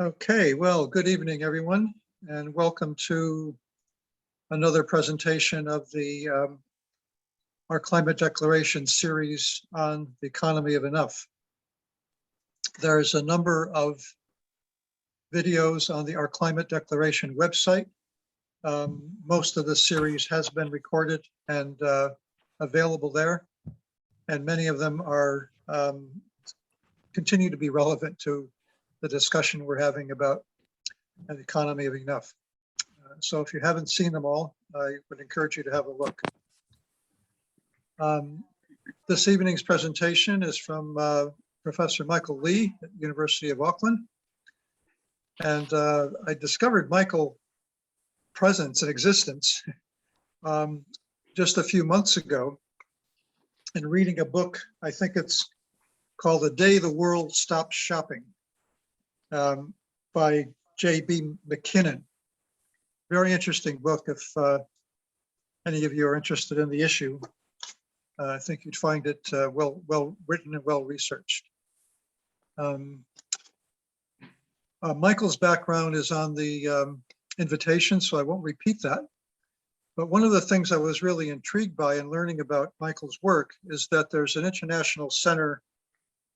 Okay, well, good evening, everyone, and welcome to another presentation of our Climate Declaration series on the economy of enough. There's a number of videos on our Climate Declaration website. Most of the series has been recorded and available there, and many of them are continue to be relevant to the discussion we're having about an economy of enough. So if you haven't seen them all, I would encourage you to have a look. This evening's presentation is from Professor Michael Lee at the University of Auckland. And I discovered Michael's presence and existence just a few months ago in reading a book. I think it's called The Day the World Stopped Shopping by J.B. McKinnon. Very interesting book. If any of you are interested in the issue, I think you'd find it well written and well researched. Michael's background is on the invitation, so I won't repeat that. But one of the things I was really intrigued by in learning about Michael's work is that there's an international center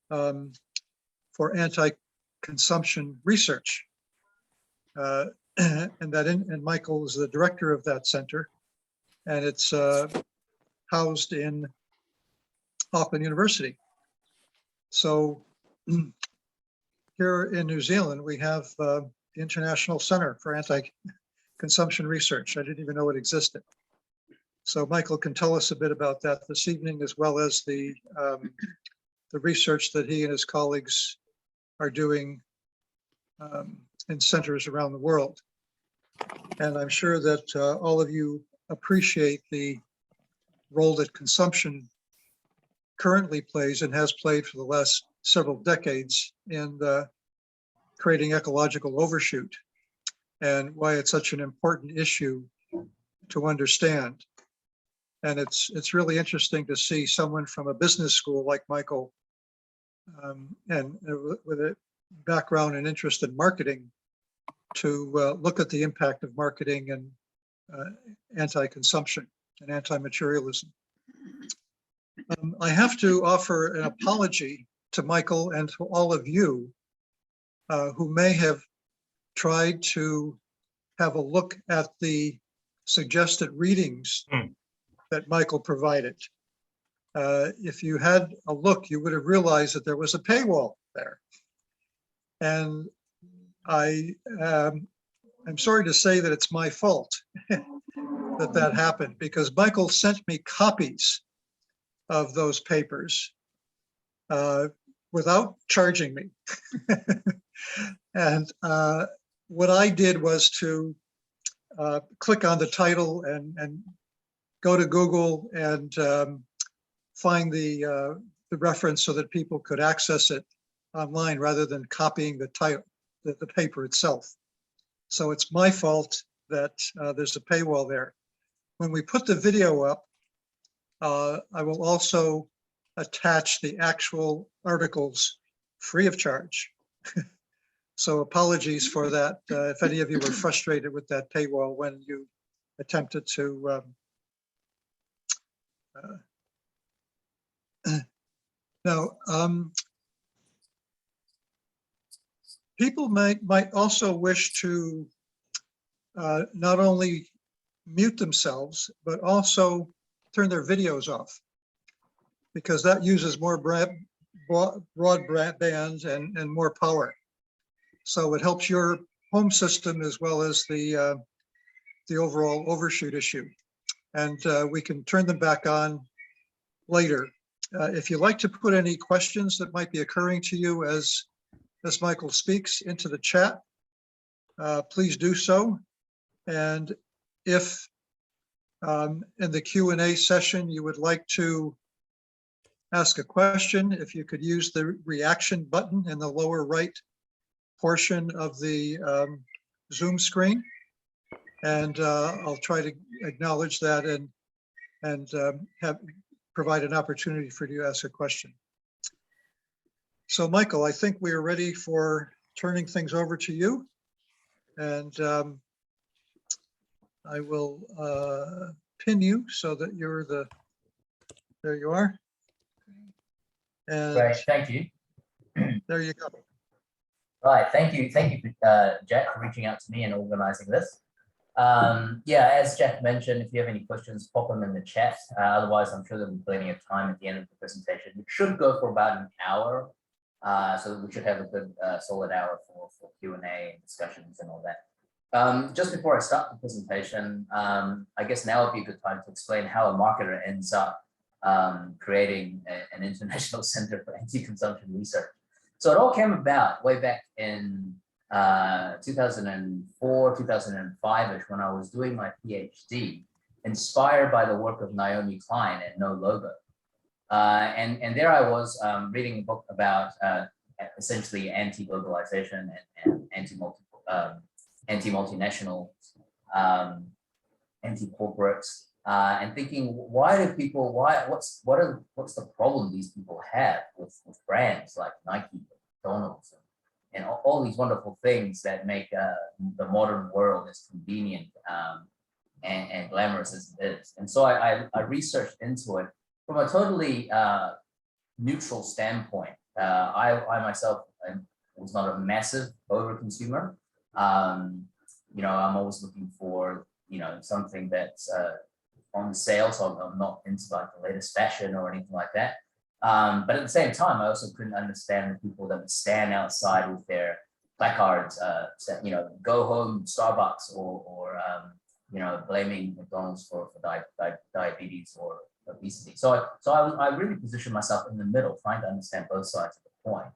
for anti-consumption research. And Michael is the director of that center, and it's housed in Auckland University. So here in New Zealand, we have the International Center for Anti-Consumption Research. I didn't even know it existed. So Michael can tell us a bit about that this evening, as well as the research that he and his colleagues are doing in centers around the world. And I'm sure that all of you appreciate the role that consumption currently plays and has played for the last several decades in creating ecological overshoot, and why it's such an important issue to understand. And it's really interesting to see someone from a business school like Michael and with a background and interest in marketing to look at the impact of marketing and anti-consumption and anti-materialism. I have to offer an apology to Michael and to all of you who may have tried to have a look at the suggested readings that Michael provided. If you had a look, you would have realized that there was a paywall there. And I'm sorry to say that it's my fault that happened, because Michael sent me copies of those papers without charging me. And what I did was to click on the title and go to Google and find the reference so that people could access it online rather than copying the title, the paper itself. So it's my fault that there's a paywall there. When we put the video up, I will also attach the actual articles free of charge. So apologies for that if any of you were frustrated with that paywall when you attempted to now, people might also wish to not only mute themselves, but also turn their videos off, because that uses more broadband and more power. So it helps your home system as well as the overall overshoot issue. And we can turn them back on later. If you'd like to put any questions that might be occurring to you as Michael speaks into the chat, please do so. And if in the Q&A session you would like to ask a question, if you could use the reaction button in the lower right portion of the Zoom screen, and I'll try to acknowledge that and provide an opportunity for you to ask a question. So Michael, I think we are ready for turning things over to you. And I will pin you so that you're there you are. And Great, thank you. there you go. Right, thank you, Jack, for reaching out to me and organizing this. Yeah, as Jack mentioned, if you have any questions, pop them in the chat. Otherwise, I'm sure there'll be plenty of time at the end of the presentation. It should go for about an hour, so we should have a good solid hour for Q&A and discussions and all that. Just before I start the presentation, I guess now would be a good time to explain how a marketer ends up creating an international center for anti-consumption research. So it all came about way back in 2004, 2005-ish, when I was doing my PhD, inspired by the work of Naomi Klein at No Logo. And there I was reading a book about essentially anti-globalization and anti-multinational, anti-corporate, and thinking, why do people, what's the problem these people have with brands like Nike, McDonald's, and all these wonderful things that make the modern world as convenient and glamorous as it is. And so I researched into it from a totally neutral standpoint. I myself was not a massive over consumer. You know, I'm always looking for, you know, something that's on sale, so I'm not into like the latest fashion or anything like that. But at the same time, I also couldn't understand the people that would stand outside with their placards, you know, go home Starbucks, or you know, blaming McDonald's for diabetes or obesity. So I really positioned myself in the middle, trying to understand both sides of the coin.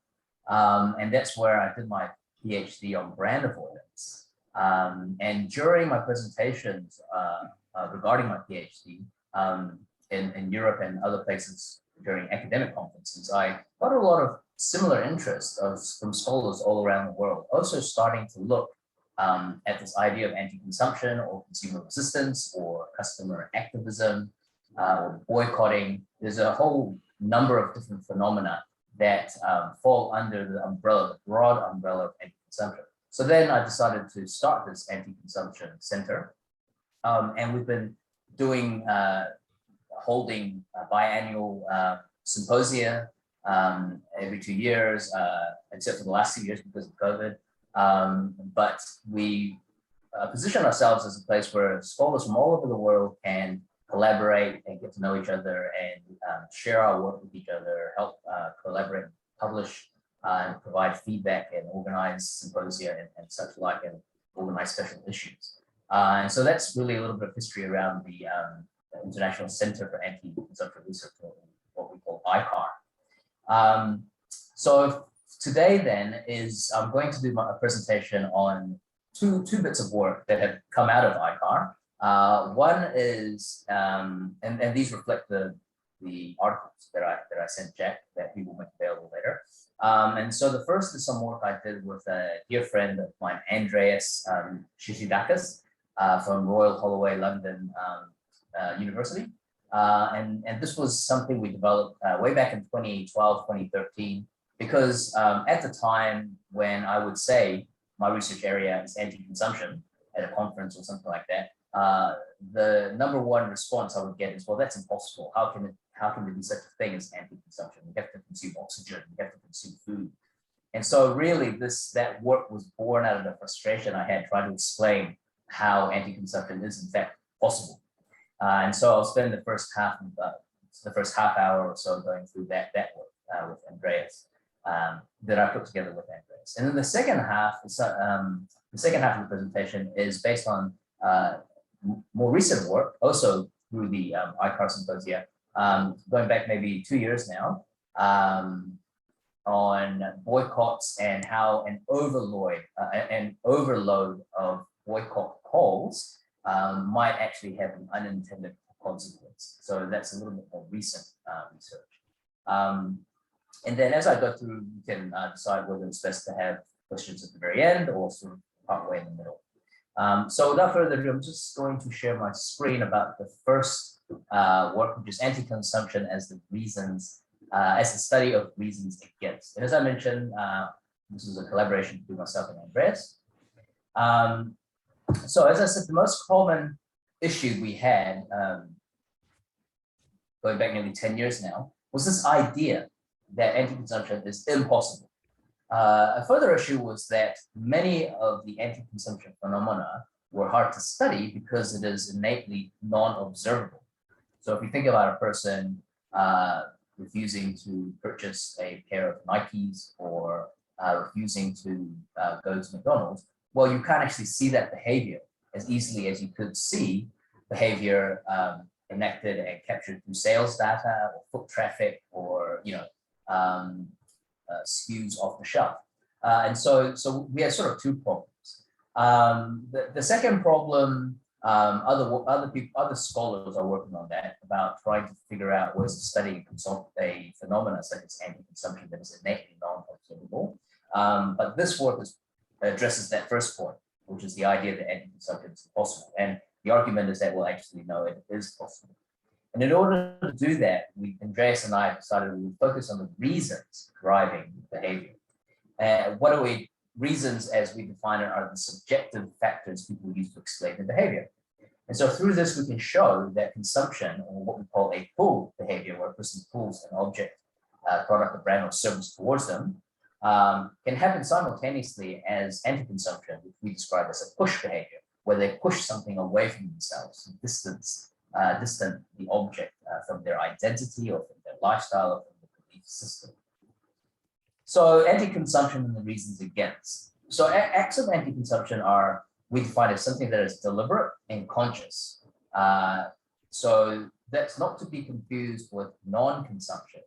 And that's where I did my PhD on brand avoidance. And during my presentations regarding my PhD in Europe and other places during academic conferences, I got a lot of similar interest from scholars all around the world, also starting to look at this idea of anti-consumption or consumer resistance or customer activism or boycotting. There's a whole number of different phenomena that fall under the umbrella, the broad umbrella of anti-consumption. So then I decided to start this anti-consumption center. And we've been doing, holding biannual symposia every 2 years, except for the last 2 years because of COVID. But we position ourselves as a place where scholars from all over the world can collaborate and get to know each other and share our work with each other, help collaborate, publish, and provide feedback and organize symposia and such like, and organize special issues. And so that's really a little bit of history around the International Center for Anti-Consumption Research, or what we call ICAR. So today then I'm going to do a presentation on two bits of work that have come out of ICAR. One is, and these reflect the articles that I sent Jack that we will make available later. And so the first is some work I did with a dear friend of mine, Andreas Shishidakis, from Royal Holloway London University. And this was something we developed way back in 2012, 2013, because at the time when I would say my research area is anti-consumption at a conference or something like that, the number one response I would get is, well, that's impossible. How can there be such a thing as anti-consumption? We have to consume oxygen, we have to consume food. And so really that work was born out of the frustration I had trying to explain how anti-consumption is in fact possible. And so I'll spend the first half hour or so going through that work with Andreas that I put together with Andreas. And then the second half of the presentation is based on more recent work, also through the ICAR Symposia, going back maybe 2 years now, on boycotts and how an overload of boycott calls might actually have an unintended consequence. So that's a little bit more recent research. And then as I go through, you can decide whether it's best to have questions at the very end or sort of partway in the middle. So without further ado, I'm just going to share my screen about the first work, which is anti-consumption as the study of reasons against. And as I mentioned, This is a collaboration between myself and Andreas. So as I said, the most common issue we had, going back nearly 10 years now, was this idea that anti-consumption is impossible. A further issue was that many of the anti-consumption phenomena were hard to study because it is innately non-observable. So if you think about a person refusing to purchase a pair of Nikes or refusing to go to McDonald's, well, you can't actually see that behavior as easily as you could see behavior enacted and captured through sales data or foot traffic or SKUs off the shelf. And so we have sort of two problems. The second problem, other scholars are working on that, about trying to figure out ways to study a phenomena such as anti-consumption that is innately non-observable. But this work addresses that first point, which is the idea that anti-consumption is impossible. And the argument is that, well, actually, no, it is possible. And in order to do that, Andreas and I decided we would focus on the reasons driving behavior. What are reasons, as we define it, are the subjective factors people use to explain the behavior. And so through this, we can show that consumption, or what we call a pull behavior, where a person pulls an object, product, a brand, or service towards them, can happen simultaneously as anti-consumption, which we describe as a push behavior, where they push something away from themselves, distant the object from their identity or from their lifestyle or from the belief system. So anti-consumption and the reasons against. So acts of anti-consumption are, we define as something that is deliberate and conscious. So that's not to be confused with non-consumption,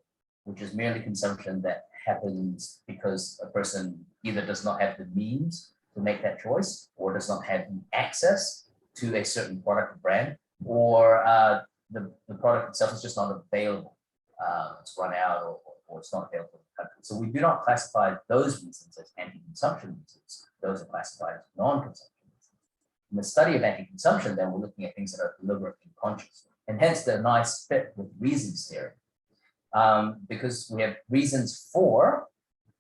which is merely consumption that happens because a person either does not have the means to make that choice or does not have the access to a certain product or brand, or the product itself is just not available. It's run out or it's not available in the country. So we do not classify those reasons as anti-consumption reasons. Those are classified as non-consumption reasons. In the study of anti-consumption, then we're looking at things that are deliberate and conscious. And hence they're a nice fit with reasons theory. Because we have reasons for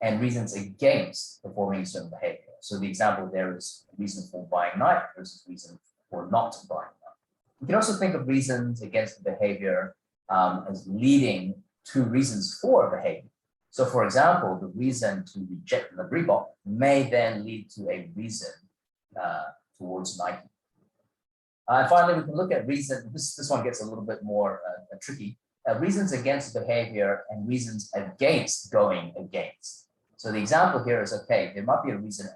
and reasons against performing a certain behavior. So the example there is reason for buying Nike versus reason for not buying Nike. You can also think of reasons against the behavior as leading to reasons for behavior. So for example, the reason to reject the Reebok may then lead to a reason towards Nike. And finally, we can look at reason. This one gets a little bit more tricky. Reasons against behavior and reasons against going against. So the example here is, okay, there might be a reason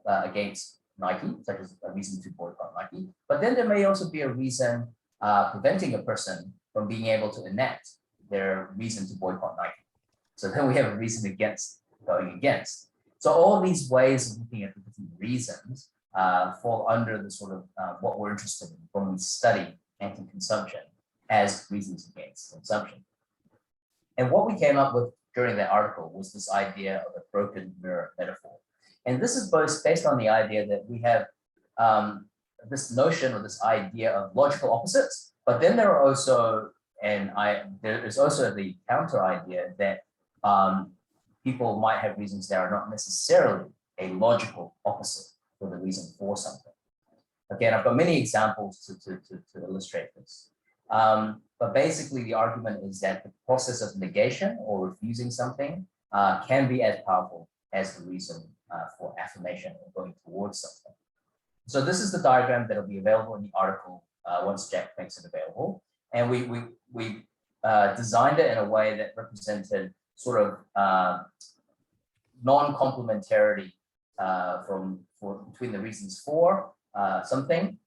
against Nike, such as a reason to boycott Nike, but then there may also be a reason preventing a person from being able to enact their reason to boycott Nike. So then we have a reason against going against. So all these ways of looking at the different reasons fall under the sort of what we're interested in when we study anti-consumption as reasons against consumption. And what we came up with during that article was this idea of a broken mirror metaphor. And this is both based on the idea that we have this notion or this idea of logical opposites, but then there are also, there is also the counter idea that people might have reasons that are not necessarily a logical opposite for the reason for something. Again, I've got many examples to illustrate this. But basically the argument is that the process of negation or refusing something can be as powerful as the reason for affirmation or going towards something. So this is the diagram that will be available in the article once Jack makes it available. And we designed it in a way that represented sort of non-complementarity between the reasons for something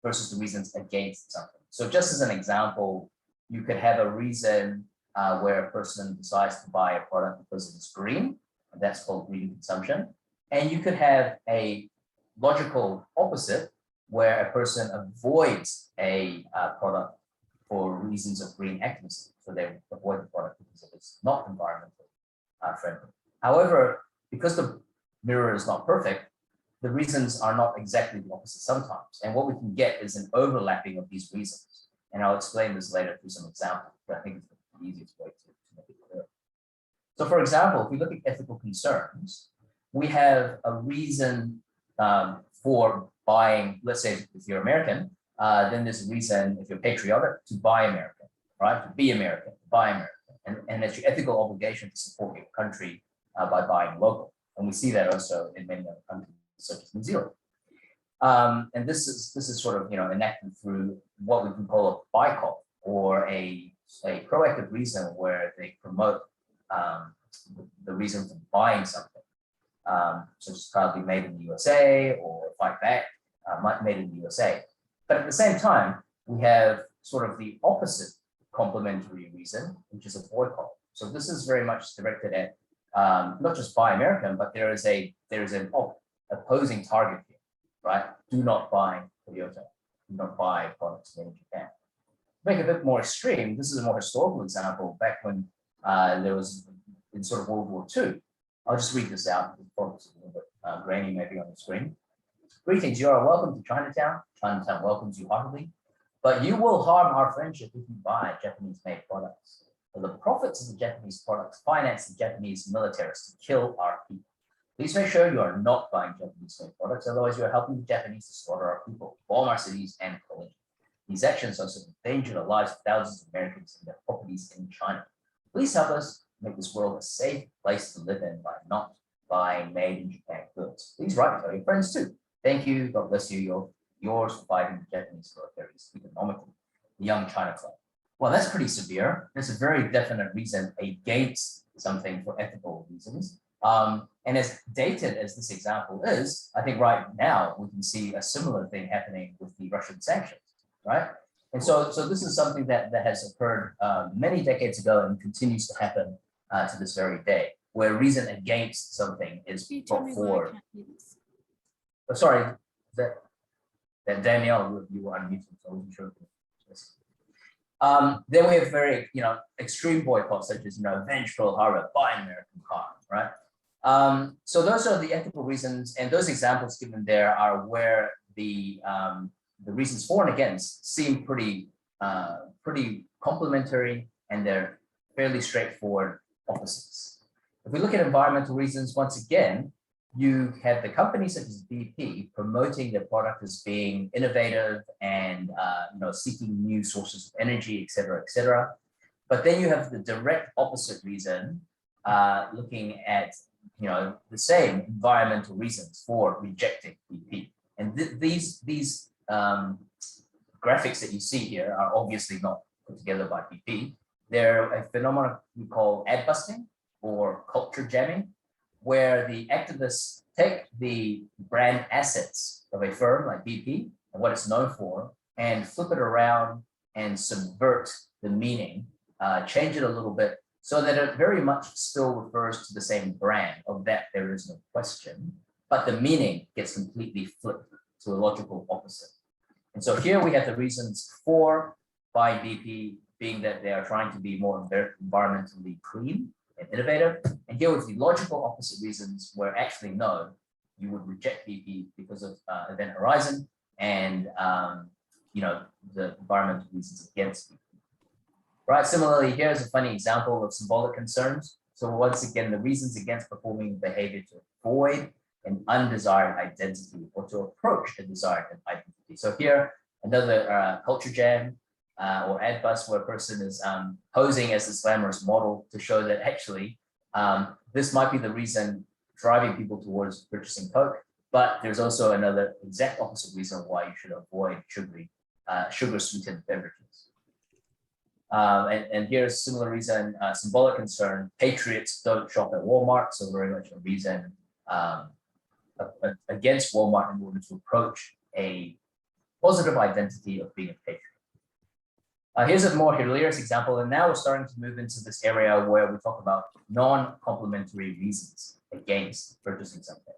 versus the reasons against something. So just as an example, you could have a reason where a person decides to buy a product because it's green, and that's called green consumption. And you could have a logical opposite where a person avoids a product for reasons of green activism. So they avoid the product because it is not environmentally friendly. However, because the mirror is not perfect, the reasons are not exactly the opposite sometimes. And what we can get is an overlapping of these reasons. And I'll explain this later through some examples, but I think it's the easiest way to make it clear. So for example, if we look at ethical concerns, we have a reason for buying, let's say if you're American, then there's a reason if you're patriotic to buy American, right? To be American, to buy American. And it's your ethical obligation to support your country by buying local. And we see that also in many other countries, such as New Zealand. And this is sort of enacted through what we can call a boycott, or a proactive reason where they promote the reason for buying something. So it's probably made in the USA, or fight back, made in the USA. But at the same time, we have sort of the opposite complementary reason, which is a boycott. So this is very much directed at not just buy American, but there is an opposing target here, right? Do not buy Toyota. Do not buy products made in Japan. To make it a bit more extreme, this is a more historical example. Back when there was in sort of World War II. I'll just read this out. It's probably a little bit grainy, maybe on the screen. Greetings, you are welcome to Chinatown. Chinatown welcomes you heartily, but you will harm our friendship if you buy Japanese-made products. For the profits of the Japanese products finance the Japanese militaries to kill our people. Please make sure you are not buying Japanese-made products, otherwise you are helping the Japanese to slaughter our people, bomb our cities, and colonies. These actions also endanger the lives of thousands of Americans and their properties in China. Please help us make this world a safe place to live in by not buying made in Japan goods. Please write and tell your friends too. Thank you. God bless you. Yours for fighting the Japanese militaries economically. The Young China Club. Well, that's pretty severe. There's a very definite reason against something for ethical reasons. And as dated as this example is, I think right now we can see a similar thing happening with the Russian sanctions, right? And so this is something that has occurred many decades ago and continues to happen to this very day, where reason against something is brought forward. Oh, sorry, that Danielle, you were unmuted, so I wasn't sure. Then we have very, extreme boycotts, such as, avenge Pearl Harbor, buy an American car, right? So those are the ethical reasons, and those examples given there are where the reasons for and against seem pretty complementary, and they're fairly straightforward opposites. If we look at environmental reasons, once again, you have the companies such as BP promoting their product as being innovative and seeking new sources of energy, et cetera, et cetera. But then you have the direct opposite reason, looking at the same environmental reasons for rejecting BP. And these graphics that you see here are obviously not put together by BP. They're a phenomenon we call ad busting or culture jamming, where the activists take the brand assets of a firm like BP and what it's known for and flip it around and subvert the meaning, change it a little bit so that it very much still refers to the same brand. Of that, there is no question, but the meaning gets completely flipped to a logical opposite. And so here we have the reasons for buying BP being that they are trying to be more environmentally clean and innovative. And here with the logical opposite reasons where actually no, you would reject BP because of Event Horizon and the environmental reasons against BP. Right, similarly, here's a funny example of symbolic concerns. So once again, the reasons against performing behavior to avoid an undesired identity or to approach a desired identity. So here, another culture jam or ad bust where a person is posing as this glamorous model to show that actually this might be the reason driving people towards purchasing Coke, but there's also another exact opposite reason why you should avoid sugar-sweetened beverages. And here's a similar reason, symbolic concern, patriots don't shop at Walmart, so very much a reason against Walmart in order to approach a positive identity of being a patriot. Here's a more hilarious example, and now we're starting to move into this area where we talk about non-complementary reasons against purchasing something,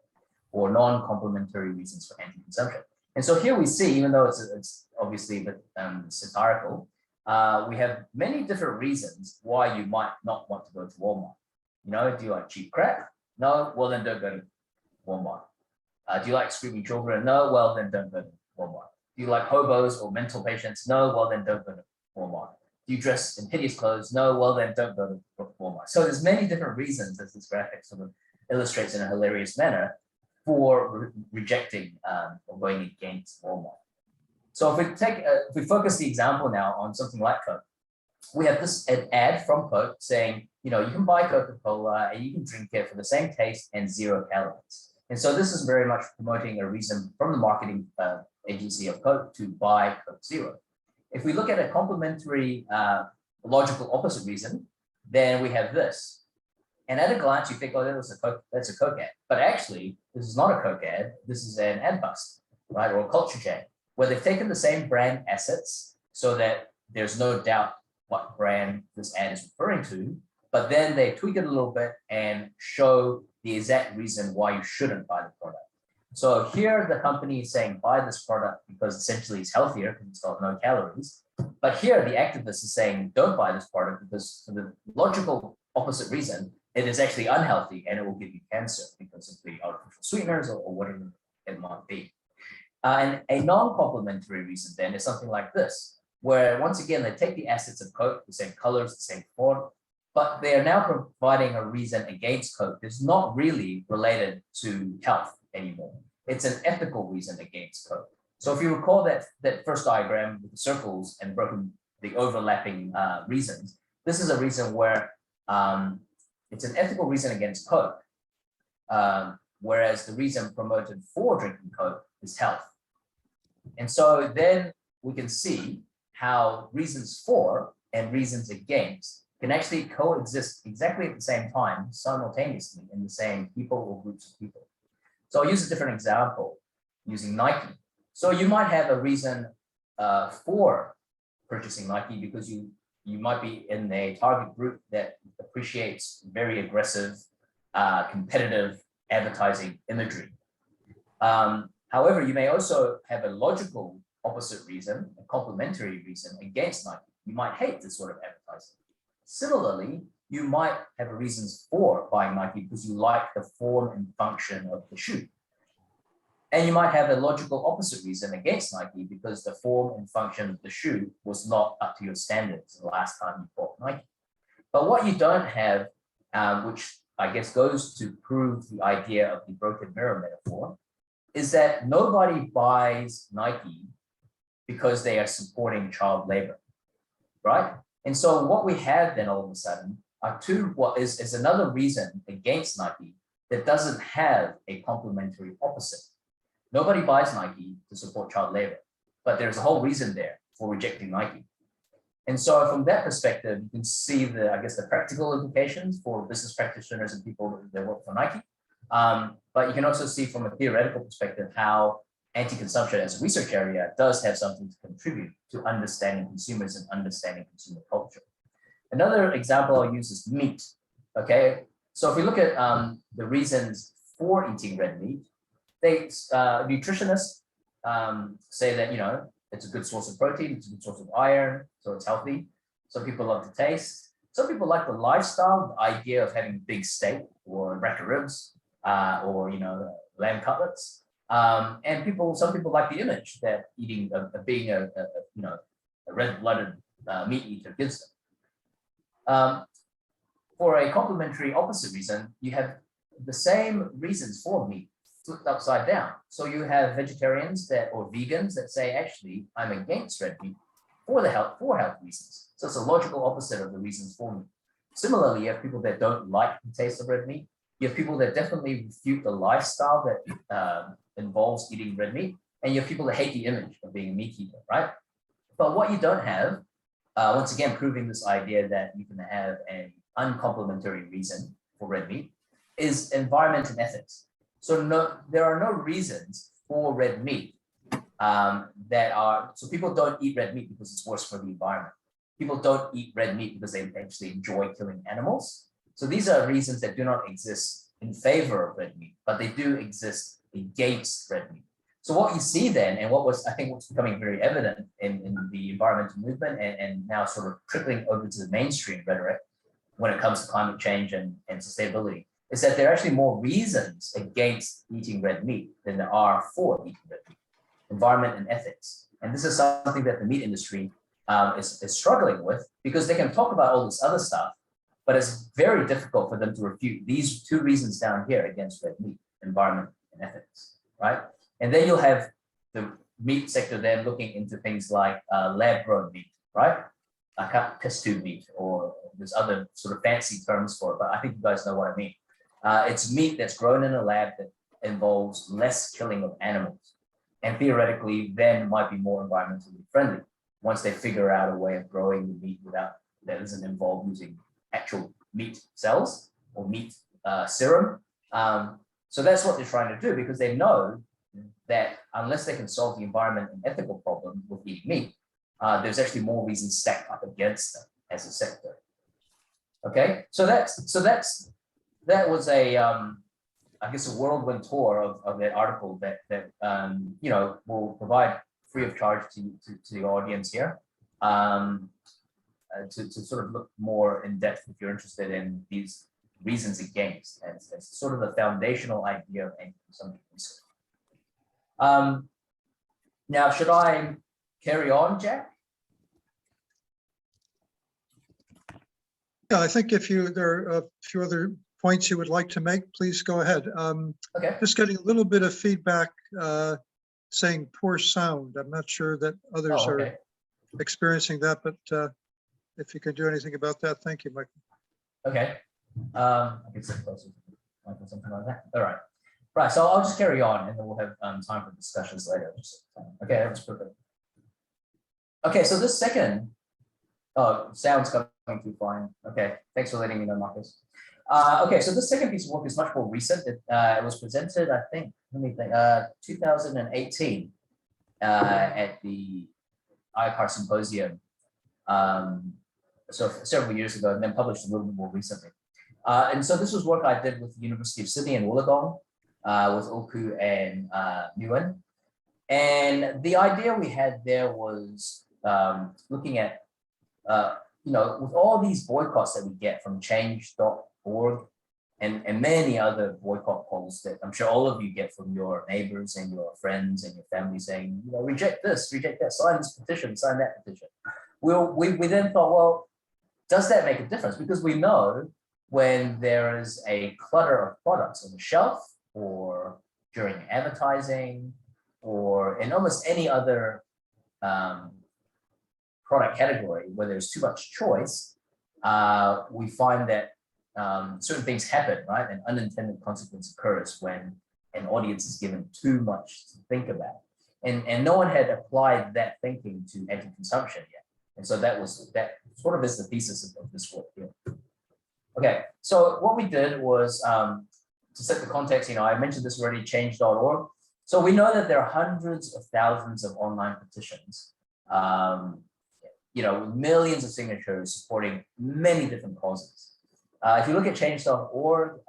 or non-complementary reasons for anti-consumption. And so here we see, even though it's obviously a bit satirical, we have many different reasons why you might not want to go to Walmart. Do you like cheap crap? No, well then don't go to Walmart. Do you like screaming children? No, well then don't go to Walmart. Do you like hobos or mental patients? No, well then don't go to Walmart. Do you dress in hideous clothes? No, well then don't go to Walmart. So there's many different reasons, as this graphic sort of illustrates in a hilarious manner for rejecting or going against Walmart. So if we focus the example now on something like Coke, we have this ad from Coke saying, you can buy Coca-Cola and you can drink it for the same taste and 0 calories. And so this is very much promoting a reason from the marketing agency of Coke to buy Coke Zero. If we look at a complementary logical opposite reason, then we have this. And at a glance, you think, oh, that's a Coke ad. But actually, this is not a Coke ad. This is an ad bust, right? Or a culture change, where they've taken the same brand assets so that there's no doubt what brand this ad is referring to, but then they tweak it a little bit and show the exact reason why you shouldn't buy the product. So here the company is saying, buy this product because essentially it's healthier because it's got no calories. But here the activist is saying, don't buy this product because for the logical opposite reason, it is actually unhealthy and it will give you cancer because of the artificial sweeteners or whatever it might be. And a non-complementary reason then is something like this, where once again, they take the assets of Coke, the same colors, the same font, but they are now providing a reason against Coke that's not really related to health anymore. It's an ethical reason against Coke. So if you recall that first diagram with the circles and the overlapping reasons, this is a reason where it's an ethical reason against Coke, whereas the reason promoted for drinking Coke is health. And so then we can see how reasons for and reasons against can actually coexist exactly at the same time, simultaneously in the same people or groups of people. So I'll use a different example using Nike. So you might have a reason for purchasing Nike because you might be in a target group that appreciates very aggressive, competitive advertising imagery. However, you may also have a logical opposite reason, a complementary reason against Nike. You might hate this sort of advertising. Similarly, you might have reasons for buying Nike because you like the form and function of the shoe. And you might have a logical opposite reason against Nike because the form and function of the shoe was not up to your standards the last time you bought Nike. But what you don't have, which I guess goes to prove the idea of the broken mirror metaphor, is that nobody buys Nike because they are supporting child labor, right? And so what we have then all of a sudden are what is another reason against Nike that doesn't have a complementary opposite. Nobody buys Nike to support child labor, but there's a whole reason there for rejecting Nike. And so from that perspective, you can see the practical implications for business practitioners and people that work for Nike. But you can also see from a theoretical perspective how anti-consumption as a research area does have something to contribute to understanding consumers and understanding consumer culture. Another example I'll use is meat, okay? So if we look at the reasons for eating red meat, nutritionists say that, it's a good source of protein, it's a good source of iron, so it's healthy. Some people love the taste. Some people like the lifestyle, the idea of having big steak or a rack of ribs or, lamb cutlets. And some people like the image that being a red-blooded meat eater gives them. For a complementary opposite reason, you have the same reasons for meat flipped upside down. So you have vegetarians or vegans that say, actually, I'm against red meat for health reasons. So it's a logical opposite of the reasons for meat. Similarly, you have people that don't like the taste of red meat. You have people that definitely refute the lifestyle that involves eating red meat, and you have people that hate the image of being a meat eater, right? But what you don't have, once again, proving this idea that you can have an uncomplimentary reason for red meat, is environment and ethics. So there are no reasons for red meat so people don't eat red meat because it's worse for the environment. People don't eat red meat because they actually enjoy killing animals. So these are reasons that do not exist in favor of red meat, but they do exist against red meat. So what you see then, and what's becoming very evident in the environmental movement and now sort of trickling over to the mainstream rhetoric when it comes to climate change and sustainability, is that there are actually more reasons against eating red meat than there are for eating red meat. Environment and ethics. And this is something that the meat industry is struggling with because they can talk about all this other stuff, but it's very difficult for them to refute these two reasons down here against red meat: environment and ethics, right? And then you'll have the meat sector then looking into things like lab-grown meat, right? I can't test tube meat, or there's other sort of fancy terms for it, but I think you guys know what I mean. It's meat that's grown in a lab that involves less killing of animals, and theoretically then might be more environmentally friendly once they figure out a way of growing the meat without that doesn't involve using actual meat cells or meat serum. So that's what they're trying to do, because they know that unless they can solve the environment and ethical problem with eating meat, there's actually more reasons stacked up against them as a sector. Okay, so that was a I guess a whirlwind tour of that article that you know, will provide free of charge to the audience here, to sort of look more in depth if you're interested in these reasons against, as sort of the foundational idea of anti-consumption research. Now, should I carry on, Jack? Yeah, I think if there are a few other points you would like to make, please go ahead. Okay. Just getting a little bit of feedback saying poor sound. I'm not sure that others are experiencing that, but if you can do anything about that, thank you, Michael. Okay. I can sit closer to Michael, something like that. All right. Right. So I'll just carry on, and then we'll have time for discussions later. Okay, that's perfect. Okay, so this second, sound's coming through fine. Okay, thanks for letting me know, Marcus. Okay, so this second piece of work is much more recent. It was presented, I think, 2018 at the ICAR Symposium, so several years ago, and then published a little bit more recently. And so this was work I did with the University of Sydney and Wollongong, with Oku and Nguyen. And the idea we had there was looking at, you know, with all these boycotts that we get from change.org and many other boycott calls that I'm sure all of you get from your neighbors and your friends and your family saying, you know, reject this, reject that, sign this petition, sign that petition. We then thought, well, does that make a difference? Because we know when there is a clutter of products on the shelf, or during advertising, or in almost any other product category where there's too much choice, we find that certain things happen, right? An unintended consequence occurs when an audience is given too much to think about. And no one had applied that thinking to anti-consumption yet. And so that sort of is the thesis of this work here. Okay, so what we did was, to set the context, you know, I mentioned this already, change.org. So we know that there are hundreds of thousands of online petitions, you know, with millions of signatures supporting many different causes. If you look at change.org,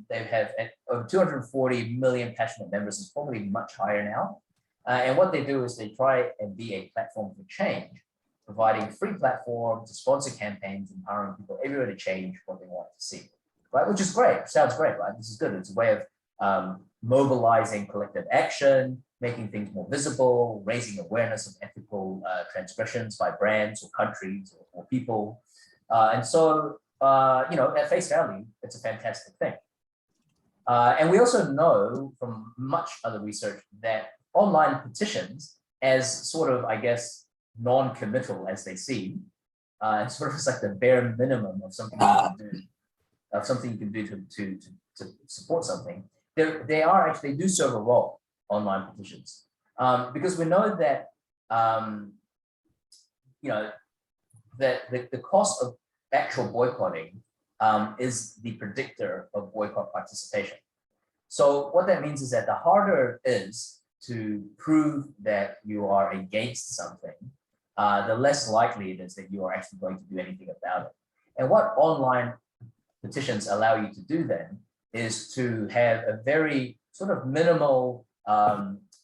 they have over 240 million passionate members. It's probably much higher now. And what they do is they try and be a platform for change, providing free platform to sponsor campaigns, empowering people everywhere to change what they want to see, right? Which is great, sounds great, right? This is good. It's a way of mobilizing collective action, making things more visible, raising awareness of ethical transgressions by brands or countries or people. And so, you know, at face value, it's a fantastic thing. And we also know from much other research that online petitions, as sort of, I guess, non-committal as they seem, sort of is like the bare minimum of something you can do, to support something. They do serve a role, online petitions, because we know that you know, that the cost of actual boycotting is the predictor of boycott participation. So what that means is that the harder it is to prove that you are against something, the less likely it is that you are actually going to do anything about it. And what online petitions allow you to do then is to have a very sort of minimal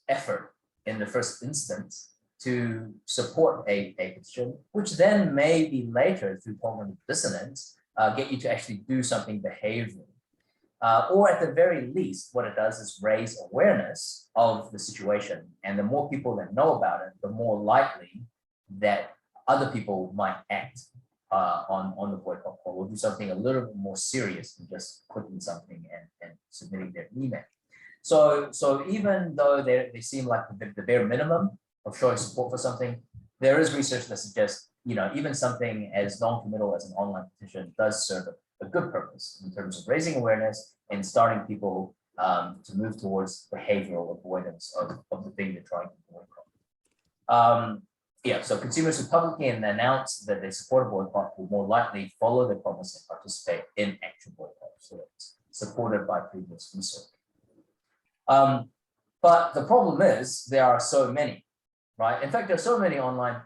effort in the first instance to support a petition, which then maybe later through cognitive dissonance get you to actually do something behavioral. Or at the very least, what it does is raise awareness of the situation. And the more people that know about it, the more likely that other people might act on the boycott poll, or do something a little bit more serious than just clicking something and submitting their email. So even though they seem like the bare minimum of showing support for something, there is research that suggests, even something as non-committal as an online petition does serve a good purpose in terms of raising awareness and starting people to move towards behavioral avoidance of the thing they're trying to boycott. So consumers who publicly announce that they support a boycott will more likely follow their promise and participate in actual boycotts. So it's supported by previous research. But the problem is there are so many, right? In fact, there are so many online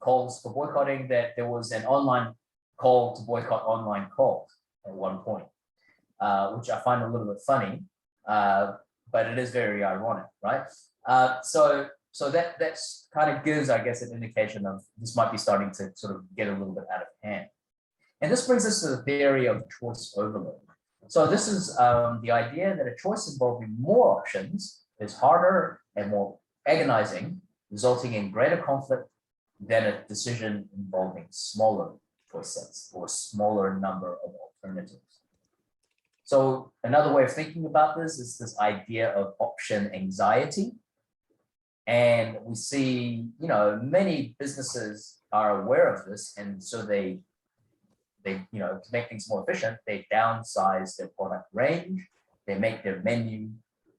calls for boycotting that there was an online call to boycott online calls at one point, which I find a little bit funny, but it is very ironic, right? So that's kind of gives, I guess, an indication of this might be starting to sort of get a little bit out of hand. And this brings us to the theory of choice overload. So this is the idea that a choice involving more options is harder and more agonizing, resulting in greater conflict than a decision involving smaller choice sets or smaller number of alternatives. So another way of thinking about this is this idea of option anxiety. And we see, many businesses are aware of this, and so they to make things more efficient, they downsize their product range, they make their menu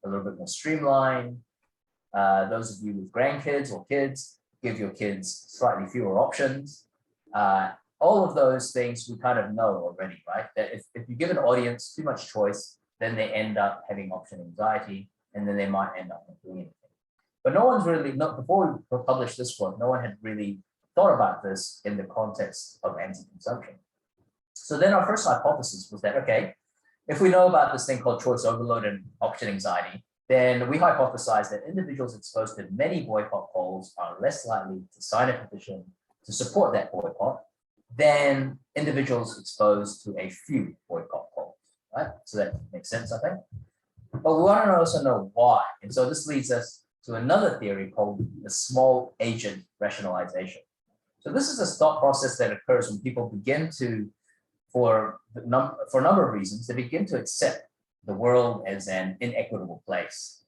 a little bit more streamlined. Those of you with grandkids or kids, give your kids slightly fewer options. All of those things we kind of know already, right? That if you give an audience too much choice, then they end up having option anxiety, and then they might end up not doing anything. But no one's really, before we published this one, no one had really thought about this in the context of anti-consumption. So then our first hypothesis was that, okay, if we know about this thing called choice overload and option anxiety, then we hypothesized that individuals exposed to many boycott calls are less likely to sign a petition to support that boycott than individuals exposed to a few boycott calls, right? So that makes sense, I think. But we want to also know why. And so this leads us to another theory called the small agent rationalization. So this is a thought process that occurs when people begin to, for a number of reasons, they begin to accept the world as an inequitable place,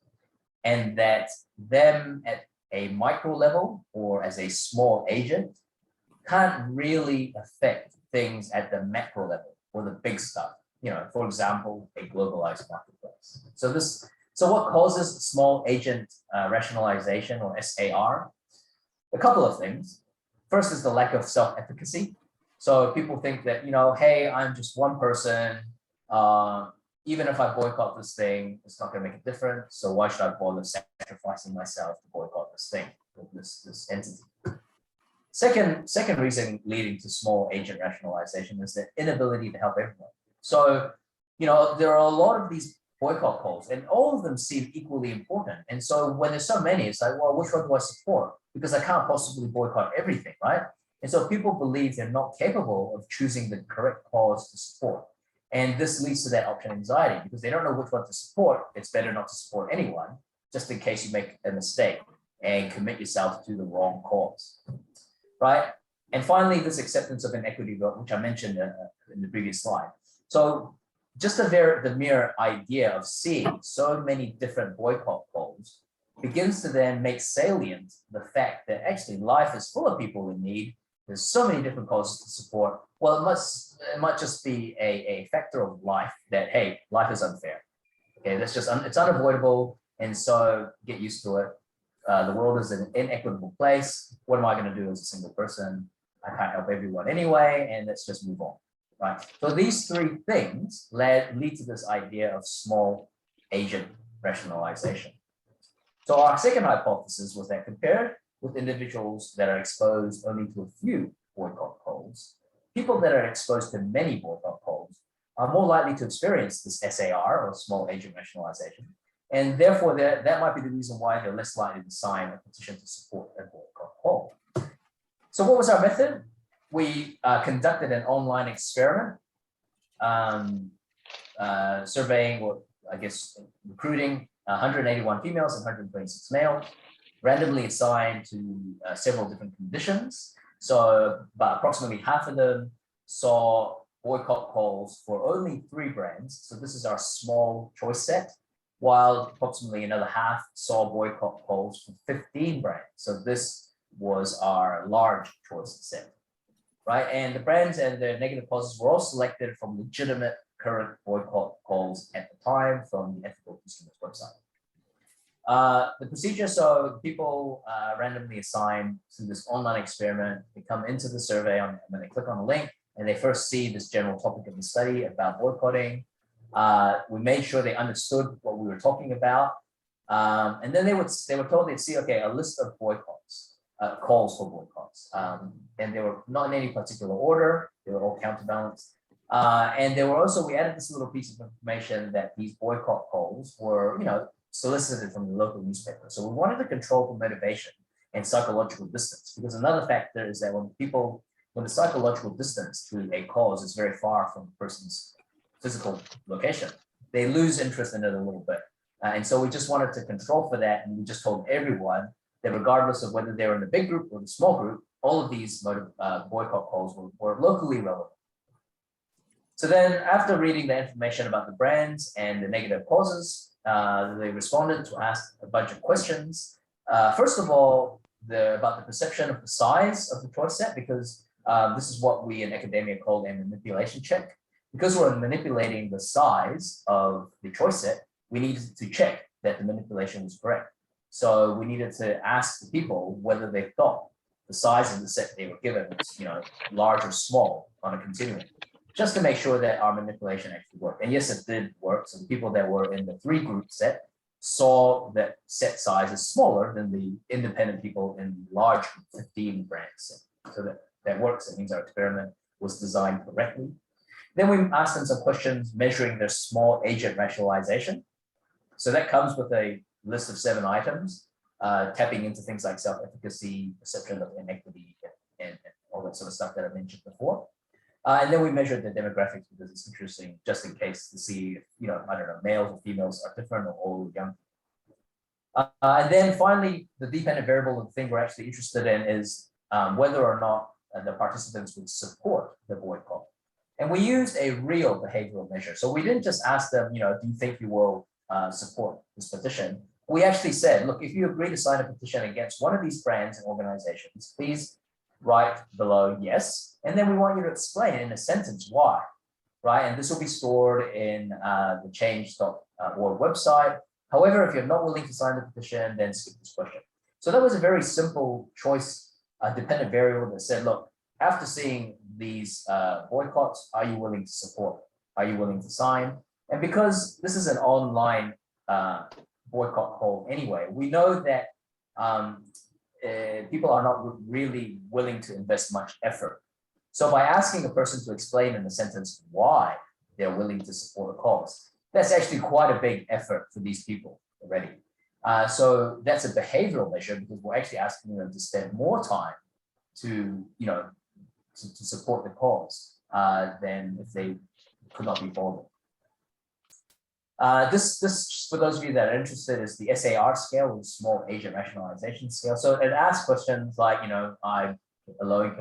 and that them at a micro level or as a small agent can't really affect things at the macro level or the big stuff. For example, a globalized marketplace. So what causes small agent rationalization, or SAR? A couple of things. First is the lack of self-efficacy. So people think that, hey, I'm just one person. Even if I boycott this thing, it's not going to make a difference. So why should I bother sacrificing myself to boycott this thing, this entity? Second reason leading to small agent rationalization is the inability to help everyone. So, there are a lot of these boycott calls, and all of them seem equally important. And so when there's so many, it's like, well, which one do I support? Because I can't possibly boycott everything, right? And so people believe they're not capable of choosing the correct cause to support. And this leads to that option anxiety, because they don't know which one to support. It's better not to support anyone, just in case you make a mistake and commit yourself to the wrong cause, right? And finally, this acceptance of inequity, which I mentioned in the previous slide. So just the mere idea of seeing so many different boycott calls begins to then make salient the fact that actually life is full of people in need. There's so many different causes to support. Well, it might just be a factor of life that, hey, life is unfair. Okay, that's just, it's unavoidable. And so get used to it. The world is an inequitable place. What am I going to do as a single person? I can't help everyone anyway, and let's just move on, right? So these three things lead to this idea of small agent rationalization. So our second hypothesis was that compared with individuals that are exposed only to a few boycott calls, people that are exposed to many boycott calls are more likely to experience this SAR, or small agent rationalization, and therefore that might be the reason why they're less likely to sign a petition to support a boycott call. So what was our method? We conducted an online experiment, surveying, or I guess recruiting 181 females and 126 males, randomly assigned to several different conditions. So, but approximately half of them saw boycott calls for only 3 brands. So this is our small choice set, while approximately another half saw boycott calls for 15 brands. So this was our large choice set, right? And the brands and their negative causes were all selected from legitimate current boycott calls at the time from the Ethical Consumers website. The procedure, so people randomly assigned to this online experiment, they come into the survey and when they click on the link and they first see this general topic of the study about boycotting. We made sure they understood what we were talking about. And then they were told they'd see, okay, a list of boycotts, calls for boycotts. And they were not in any particular order, they were all counterbalanced. And there were also, we added this little piece of information that these boycott calls were, solicited from the local newspaper. So we wanted to control for motivation and psychological distance, because another factor is that when the psychological distance to a cause is very far from the person's physical location, they lose interest in it a little bit. And so we just wanted to control for that. And we just told everyone that regardless of whether they were in the big group or the small group, all of these boycott calls were locally relevant. So then after reading the information about the brands and the negative causes, they responded to ask a bunch of questions. First of all, about the perception of the size of the choice set, because this is what we in academia call a manipulation check. Because we're manipulating the size of the choice set, we needed to check that the manipulation was correct. So we needed to ask the people whether they thought the size of the set they were given was, large or small on a continuum, just to make sure that our manipulation actually worked. And yes, it did work. So the people that were in the 3-group set saw that set size is smaller than the independent people in the large 15 brand set. So that works. That means our experiment was designed correctly. Then we asked them some questions measuring their small agent rationalization. So that comes with a list of 7 items, tapping into things like self-efficacy, perception of inequity, and all that sort of stuff that I mentioned before. And then we measured the demographics because it's interesting, just in case, to see if, I don't know, males or females are different or old or young. And then finally, the dependent variable, the thing we're actually interested in is whether or not the participants would support the boycott. And we used a real behavioral measure. So we didn't just ask them, do you think you will support this petition? We actually said, look, if you agree to sign a petition against one of these brands and organizations, please write below yes. And then we want you to explain in a sentence why, right? And this will be stored in the change.org website. However, if you're not willing to sign the petition, then skip this question. So that was a very simple choice dependent variable that said, look, after seeing these boycotts, are you willing to support? Are you willing to sign? And because this is an online boycott call anyway, we know that people are not really willing to invest much effort. So by asking a person to explain in a sentence why they're willing to support a cause, that's actually quite a big effort for these people already. So that's a behavioral measure because we're actually asking them to spend more time to support the cause than if they could not be bothered. This, for those of you that are interested, is the SAR scale, or the small agent rationalization scale. So it asks questions like, I alone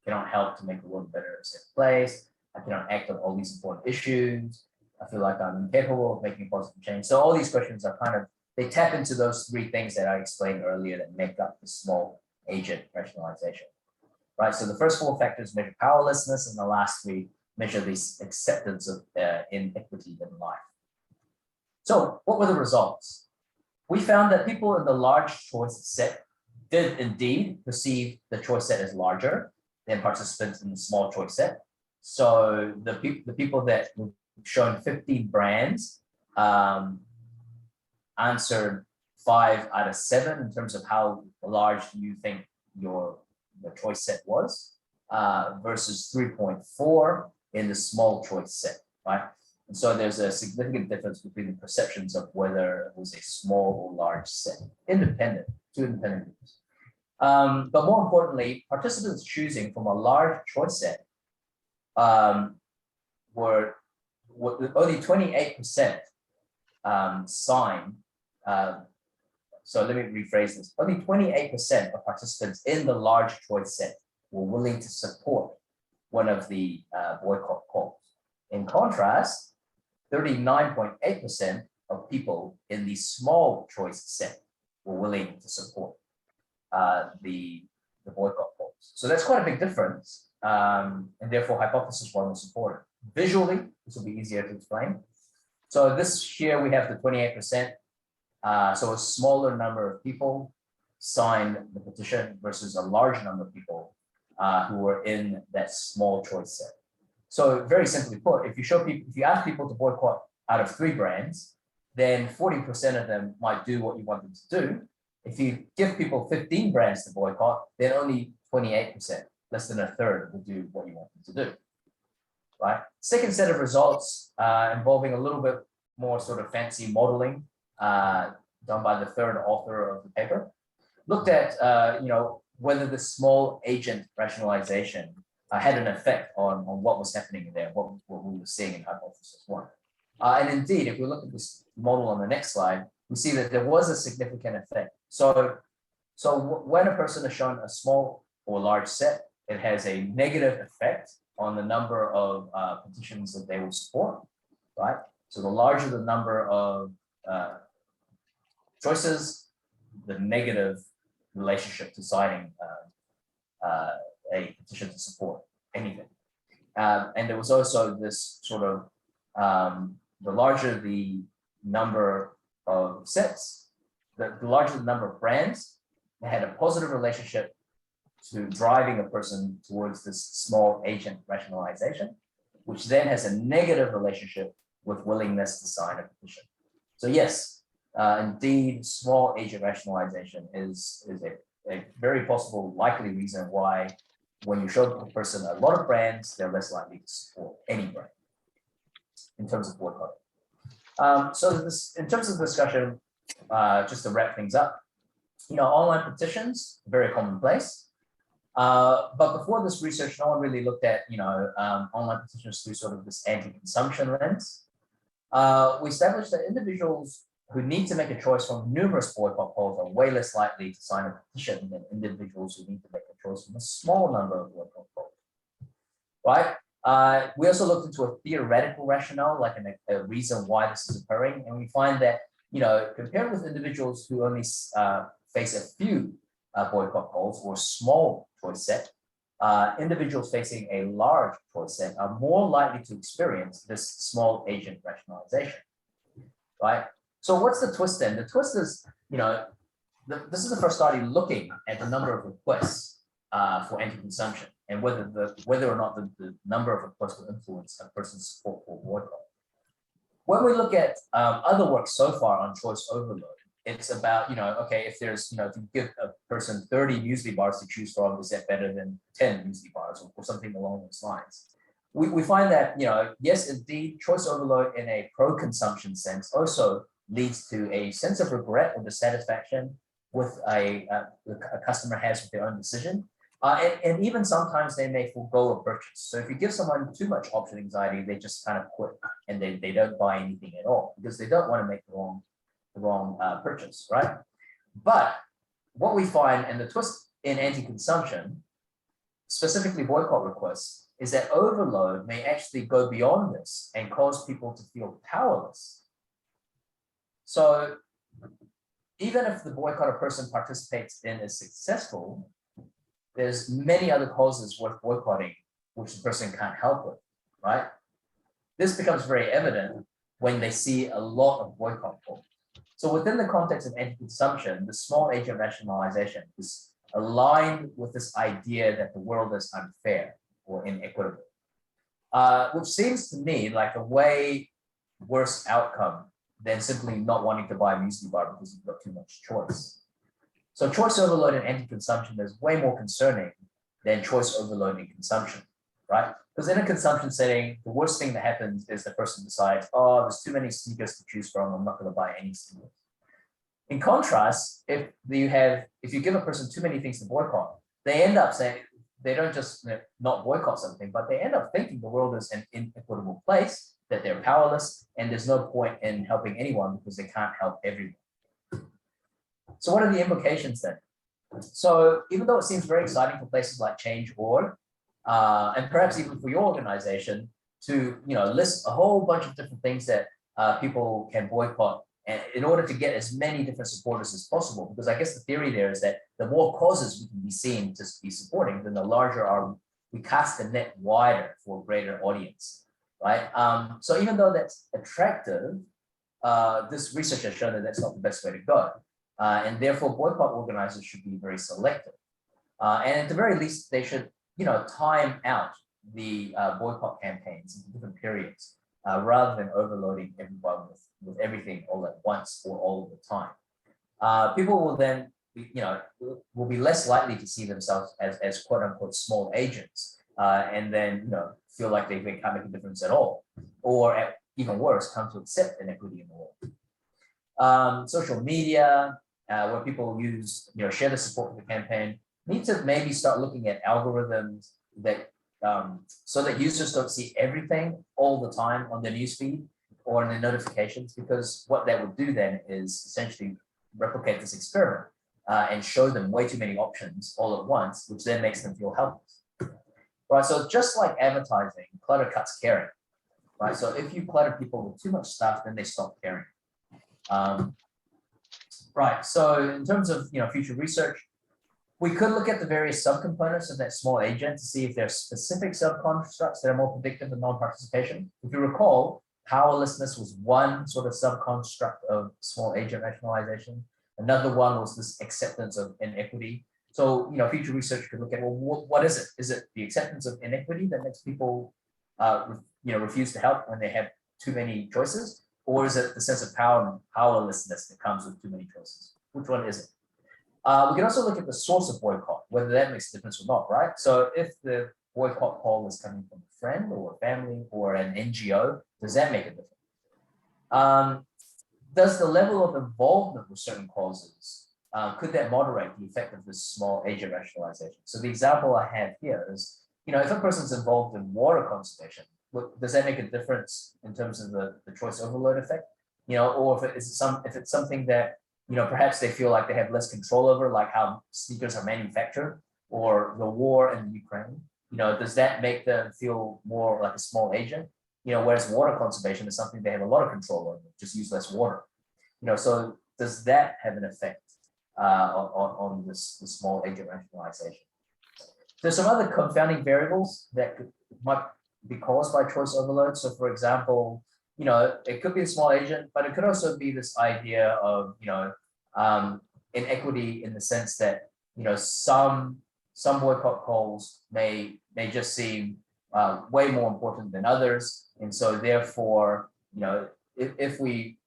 cannot help to make the world a better, safe place. I cannot act on all these important issues. I feel like I'm incapable of making a positive change. So all these questions are they tap into those 3 things that I explained earlier that make up the small agent rationalization, right? So the first 4 factors measure powerlessness, and the last 3 measure the acceptance of inequity in life. So what were the results? We found that people in the large choice set did indeed perceive the choice set as larger than participants in the small choice set. So the people that were shown 15 brands answered 5 out of 7 in terms of how large you think the choice set was, versus 3.4 in the small choice set, right? And so there's a significant difference between the perceptions of whether it was a small or large set, two independent groups. But more importantly, participants choosing from a large choice set were only 28% signed. So let me rephrase this. Only 28% of participants in the large choice set were willing to support one of the boycott calls. In contrast, 39.8% of people in the small choice set were willing to support the boycott calls. So that's quite a big difference, and therefore hypothesis one was supported. Visually, this will be easier to explain. So this here we have the 28%. So a smaller number of people signed the petition versus a large number of people who were in that small choice set. So very simply put, if you ask people to boycott out of 3 brands, then 40% of them might do what you want them to do. If you give people 15 brands to boycott, then only 28%, less than a third, will do what you want them to do. Right? Second set of results involving a little bit more sort of fancy modeling done by the third author of the paper, looked at whether the small agent rationalization had an effect on what was happening there, what we were seeing in hypothesis one. And indeed, if we look at this model on the next slide, we see that there was a significant effect. So when a person is shown a small or large set, it has a negative effect on the number of petitions that they will support, right? So the larger the number of choices, the negative relationship to signing a petition to support anything. And there was also this sort of, the larger the number of sets, the larger the number of brands, they had a positive relationship to driving a person towards this small agent rationalization, which then has a negative relationship with willingness to sign a petition. So yes, indeed, small agent rationalization is a very possible likely reason why when you show a person a lot of brands, they're less likely to support any brand in terms of boycotting. So this, in terms of discussion, just to wrap things up, online petitions, very commonplace. But before this research, no one really looked at, online petitions through sort of this anti-consumption lens. We established that individuals who need to make a choice from numerous boycott calls are way less likely to sign a petition than individuals who need to make a choice from a small number of boycott calls, right? We also looked into a theoretical rationale, like a reason why this is occurring. And we find that, compared with individuals who only face a few boycott calls or small choice set, individuals facing a large choice set are more likely to experience this small agent rationalization, right? So what's the twist then? The twist is, this is the first study looking at the number of requests for anti-consumption and whether or not the number of requests will influence a person's support for boycott. When we look at other work so far on choice overload, it's about, okay, if there's, if you give a person 30 muesli bars to choose from, is that better than 10 muesli bars or something along those lines? We find that, yes, indeed, choice overload in a pro-consumption sense also leads to a sense of regret or dissatisfaction with a customer has with their own decision. And even sometimes they may forego a purchase. So if you give someone too much option anxiety, they just kind of quit and they don't buy anything at all because they don't want to make the wrong purchase, right? But what we find, and the twist in anti-consumption, specifically boycott requests, is that overload may actually go beyond this and cause people to feel powerless. So even if the boycott a person participates in is successful, there's many other causes worth boycotting which the person can't help with, right? This becomes very evident when they see a lot of boycott calls. So within the context of anti-consumption, the small agent rationalization is aligned with this idea that the world is unfair or inequitable, which seems to me like a way worse outcome than simply not wanting to buy a muesli bar because you've got too much choice. So choice overload in anti-consumption is way more concerning than choice overload in consumption, right? Because in a consumption setting, the worst thing that happens is the person decides, oh, there's too many sneakers to choose from, I'm not going to buy any sneakers. In contrast, if you give a person too many things to boycott, they end up saying, they don't just not boycott something, but they end up thinking the world is an inequitable place, that they're powerless, and there's no point in helping anyone because they can't help everyone. So what are the implications then? So even though it seems very exciting for places like Change.org, and perhaps even for your organization to list a whole bunch of different things that people can boycott, and in order to get as many different supporters as possible, because I guess the theory there is that the more causes we can be seen to be supporting, then the larger we cast the net wider for a greater audience, right? So even though that's attractive, this research has shown that that's not the best way to go. And therefore boycott organizers should be very selective. And at the very least, they should, time out the boycott campaigns into different periods, rather than overloading everyone with everything all at once or all the time. People will then, will be less likely to see themselves as quote unquote small agents, and then, feel like they can't make a difference at all, or even worse, come to accept inequity in the world. Social media, where people use, share the support for the campaign, need to maybe start looking at algorithms that so that users don't see everything all the time on their newsfeed or in their notifications, because what that would do then is essentially replicate this experiment and show them way too many options all at once, which then makes them feel helpless. Right, so just like advertising, clutter cuts caring. Right, so if you clutter people with too much stuff, then they stop caring. Right, so in terms of future research, we could look at the various subcomponents of that small agent to see if there are specific subconstructs that are more predictive of non-participation. If you recall, powerlessness was one sort of subconstruct of small agent rationalization. Another one was this acceptance of inequity. So, future research could look at, well, what is it? Is it the acceptance of inequity that makes people, refuse to help when they have too many choices? Or is it the sense of power and powerlessness that comes with too many choices? Which one is it? We can also look at the source of boycott, whether that makes a difference or not, right? So if the boycott call is coming from a friend or a family or an NGO, does that make a difference? Does the level of involvement with certain causes, could that moderate the effect of this small agent rationalization? So the example I have here is, if a person's involved in water conservation, does that make a difference in terms of the choice overload effect? Or if it's something that, perhaps they feel like they have less control over, like how sneakers are manufactured or the war in Ukraine, does that make them feel more like a small agent? Whereas water conservation is something they have a lot of control over, just use less water. So does that have an effect on this small agent rationalization? There's some other confounding variables that might be caused by choice overload. So for example, it could be a small agent, but it could also be this idea of, inequity in the sense that, some boycott calls may just seem way more important than others. And so therefore, if we,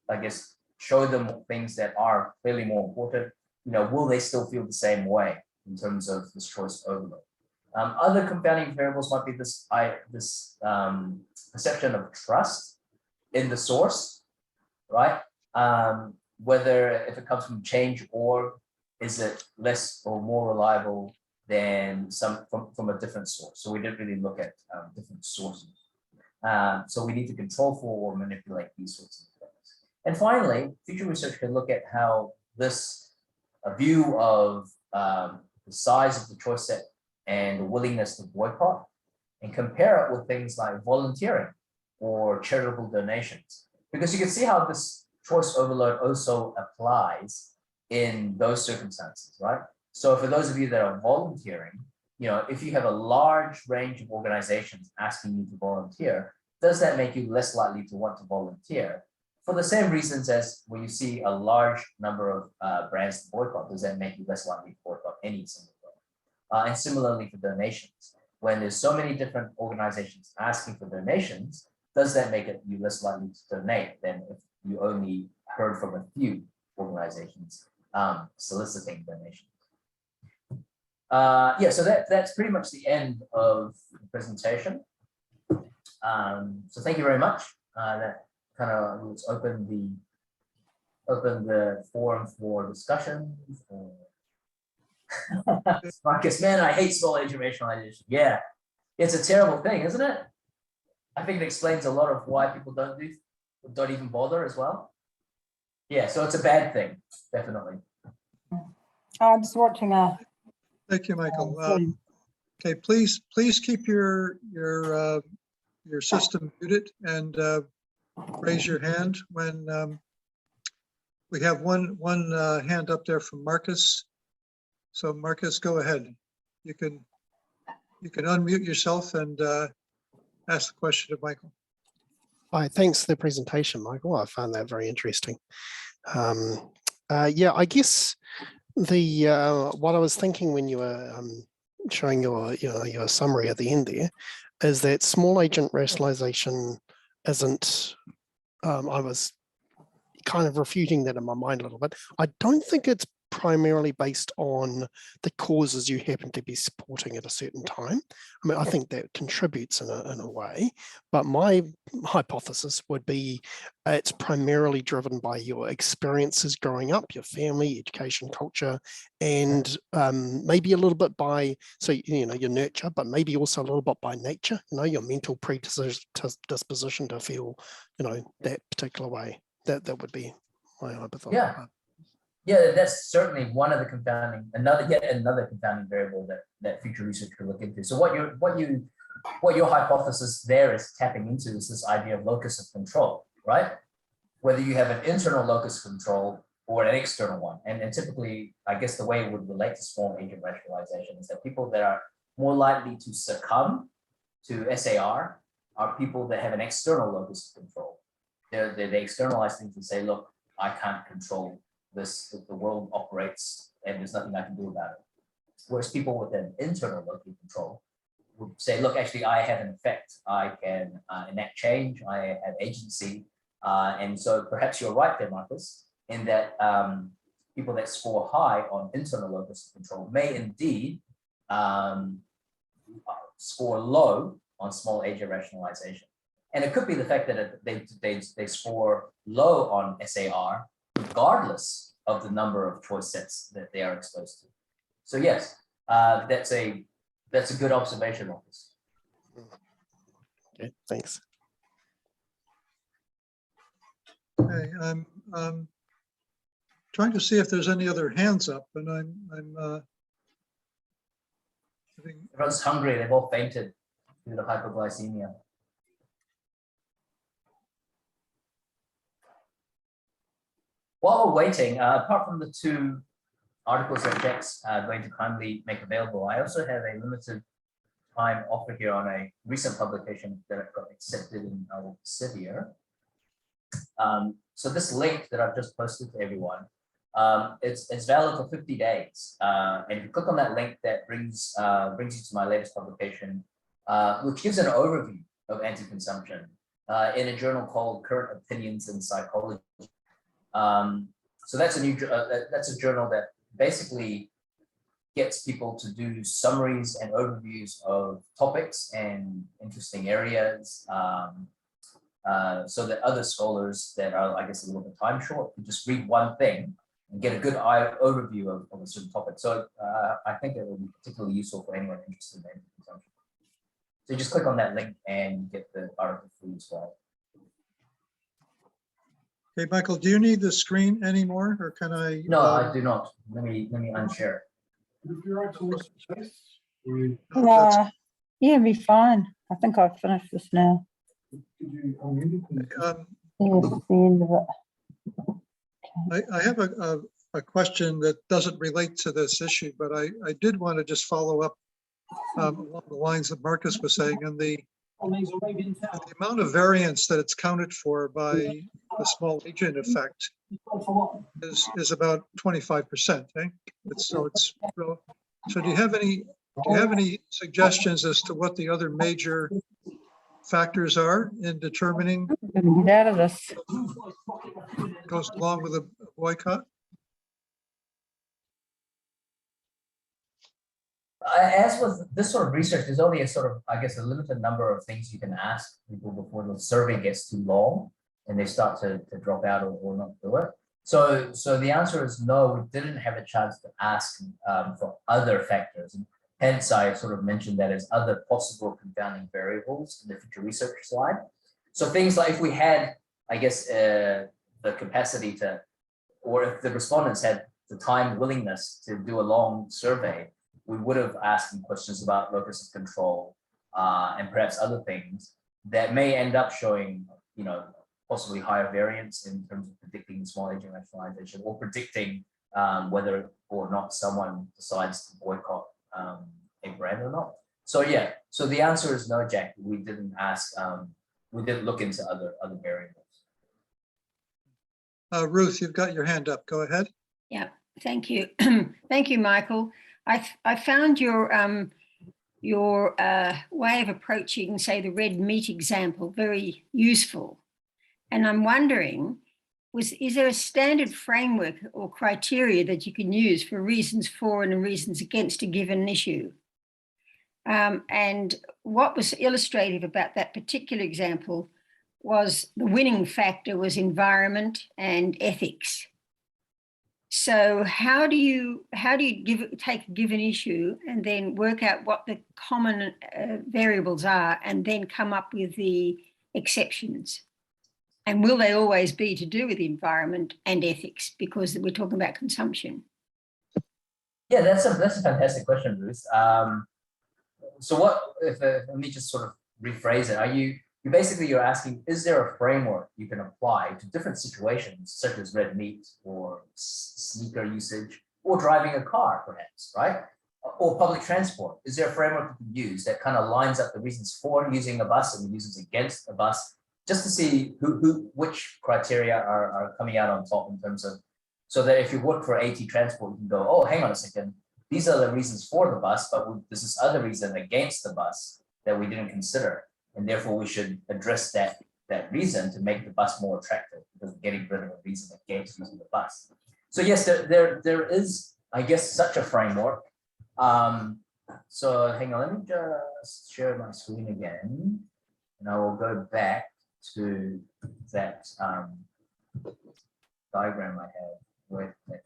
I guess, show them things that are clearly more important, will they still feel the same way in terms of this choice overload? Other confounding variables might be this perception of trust in the source, right? Whether if it comes from Change.org, is it less or more reliable than from a different source? So we didn't really look at different sources. So we need to control for or manipulate these sorts of things. And finally, future research can look at how this view of the size of the choice set and the willingness to boycott, and compare it with things like volunteering or charitable donations. Because you can see how this choice overload also applies in those circumstances, right? So for those of you that are volunteering, if you have a large range of organizations asking you to volunteer, does that make you less likely to want to volunteer? For the same reasons as when you see a large number of brands to boycott, does that make you less likely to boycott any single brand? And similarly for donations, when there's so many different organizations asking for donations, does that make you less likely to donate than if you only heard from a few organizations soliciting donations? Yeah, so that's pretty much the end of the presentation. So thank you very much. That kind of let's open the forum for discussions. Marcus, man, I hate small agent rationalization. Yeah, it's a terrible thing, isn't it? I think it explains a lot of why people don't even bother as well. Yeah, so it's a bad thing, definitely. I'm just watching a Thank you, Michael. film. Okay, please keep your system muted and raise your hand when we have one hand up there from Marcus. So Marcus, go ahead. You can unmute yourself and ask the question of Michael. Hi, thanks for the presentation, Michael. I found that very interesting. Yeah, I guess what I was thinking when you were showing your summary at the end there is that small agent rationalization isn't. I was kind of refuting that in my mind a little bit. I don't think it's primarily based on the causes you happen to be supporting at a certain time. I mean, I think that contributes in a way, but my hypothesis would be it's primarily driven by your experiences growing up, your family, education, culture, and maybe a little bit by, so, you know, your nurture, but maybe also a little bit by nature, you know, your mental predisposition to feel, you know, that particular way. That would be my hypothesis. Yeah, that's certainly one of the yet another confounding variable that future research could look into. So what your hypothesis there is tapping into is this idea of locus of control, right? Whether you have an internal locus of control or an external one. And typically, I guess the way it would relate to small agent rationalization is that people that are more likely to succumb to SAR are people that have an external locus of control. They externalize things and say, look, I can't control this, the world operates and there's nothing I can do about it. Whereas people with an internal locus of control would say, look, actually, I have an effect. I can enact change. I have agency. And so perhaps you're right there, Marcus, in that people that score high on internal locus of control may indeed score low on small agent rationalization. And it could be the fact that they score low on SAR regardless of the number of choice sets that they are exposed to. So yes, that's a good observation, Marcus. Okay, thanks. Okay, I'm trying to see if there's any other hands up, and I'm Everyone's hungry. They've all fainted due to hypoglycemia. While we're waiting, apart from the two articles that Jack's going to kindly make available, I also have a limited time offer here on a recent publication that got accepted in Elsevier. So this link that I've just posted to everyone, it's valid for 50 days. And if you click on that link, that brings you to my latest publication, which gives an overview of anti-consumption in a journal called Current Opinions in Psychology. So that's a journal that basically gets people to do summaries and overviews of topics and interesting areas, so that other scholars that are, I guess, a little bit time short can just read one thing and get a good overview of a certain topic. So I think it will be particularly useful for anyone interested in anti-consumption. So you just click on that link and get the article free as well. okay, Michael, do you need the screen anymore, or can I? No, I do not. Let me unshare. Yeah, it'd be fine. I think I've finished this now. Yes, the end of it. I have a question that doesn't relate to this issue, but I did want to just follow up along the lines that Marcus was saying, and the amount of variance that it's counted for by the small agent effect is about 25%. Eh? So do you have any suggestions as to what the other major factors are in determining Get out of this. goes along with a boycott? As with this sort of research, there's only a sort of, I guess, a limited number of things you can ask people before the survey gets too long and they start to drop out or not do it. So the answer is no, we didn't have a chance to ask for other factors. And hence, I sort of mentioned that as other possible confounding variables in the future research slide. So things like if we had, I guess, the capacity to, or if the respondents had the time willingness to do a long survey, we would have asked them questions about locus of control and perhaps other things that may end up showing, possibly higher variance in terms of predicting small agent rationalization or predicting whether or not someone decides to boycott a brand or not. So yeah, so the answer is no, Jack. We didn't ask. We didn't look into other variables. Ruth, you've got your hand up. Go ahead. Yeah, thank you. Thank you, Michael. I found your way of approaching, say, the red meat example very useful. And I'm wondering, is there a standard framework or criteria that you can use for reasons for and reasons against a given issue? And what was illustrative about that particular example was the winning factor was environment and ethics. So how do you take a given issue and then work out what the common variables are and then come up with the exceptions? And will they always be to do with the environment and ethics, because we're talking about consumption? Yeah, that's a fantastic question, Ruth. So what if let me just sort of rephrase it. You're asking, is there a framework you can apply to different situations, such as red meat or sneaker usage or driving a car, perhaps, right? Or public transport? Is there a framework you can use that kind of lines up the reasons for using a bus and the reasons against a bus, just to see which criteria are coming out on top in terms of, so that if you work for AT Transport, you can go, oh, hang on a second, these are the reasons for the bus, but there's this other reason against the bus that we didn't consider. And therefore we should address that reason to make the bus more attractive, because we're getting rid of a reason against using the bus. So yes, there is, I guess, such a framework. So hang on, let me just share my screen again, and I will go back to that diagram I had with that.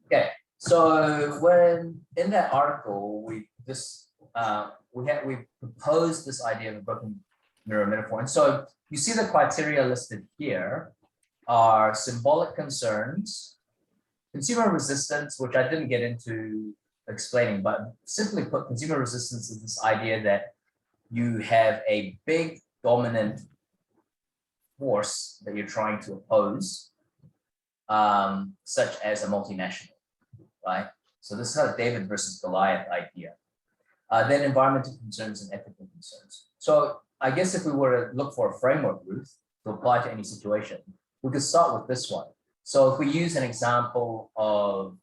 Okay, so when in that article we proposed this idea of a broken mirror metaphor, and so you see the criteria listed here are symbolic concerns, consumer resistance, which I didn't get into explaining, but simply put, consumer resistance is this idea that you have a big dominant force that you're trying to oppose, such as a multinational, right? So this is a David versus Goliath idea. Then environmental concerns and ethical concerns. So I guess if we were to look for a framework, Ruth, to apply to any situation, we could start with this one. So if we use an example of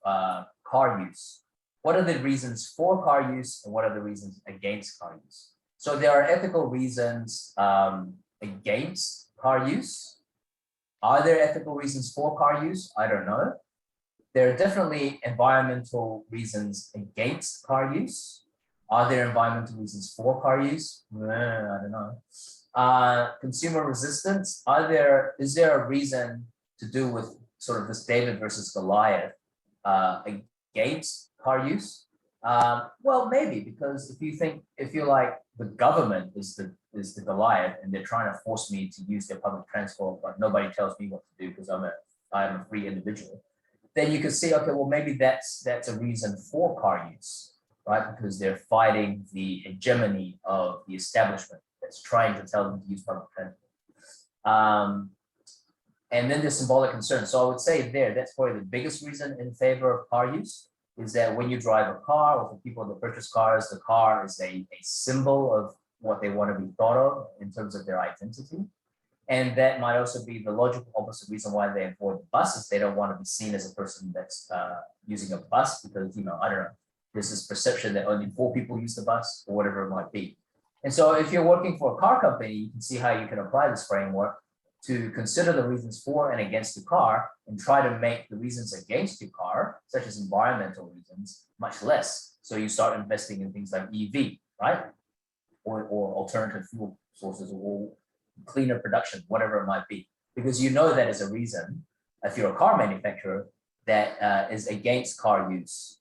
car use, what are the reasons for car use and what are the reasons against car use? So there are ethical reasons against car use. Are there ethical reasons for car use? I don't know. There are definitely environmental reasons against car use. Are there environmental reasons for car use? I don't know. Consumer resistance. Is there a reason to do with sort of this David versus Goliath against car use? Well, maybe, because if you're like the government is the Goliath and they're trying to force me to use their public transport, but nobody tells me what to do because I'm a free individual, then you could see, okay, well, maybe that's a reason for car use, right? Because they're fighting the hegemony of the establishment that's trying to tell them to use public transport. And then there's symbolic concern. So I would say that's probably the biggest reason in favor of car use, is that when you drive a car, or for people that purchase cars, the car is a symbol of what they want to be thought of in terms of their identity. And that might also be the logical opposite reason why they avoid buses. They don't want to be seen as a person that's using a bus because, I don't know, there's this perception that only 4 people use the bus or whatever it might be. And so if you're working for a car company, you can see how you can apply this framework to consider the reasons for and against the car and try to make the reasons against your car, such as environmental reasons, much less. So you start investing in things like EV, right? Or alternative fuel sources or cleaner production, whatever it might be, because you know that is a reason, if you're a car manufacturer, that is against car use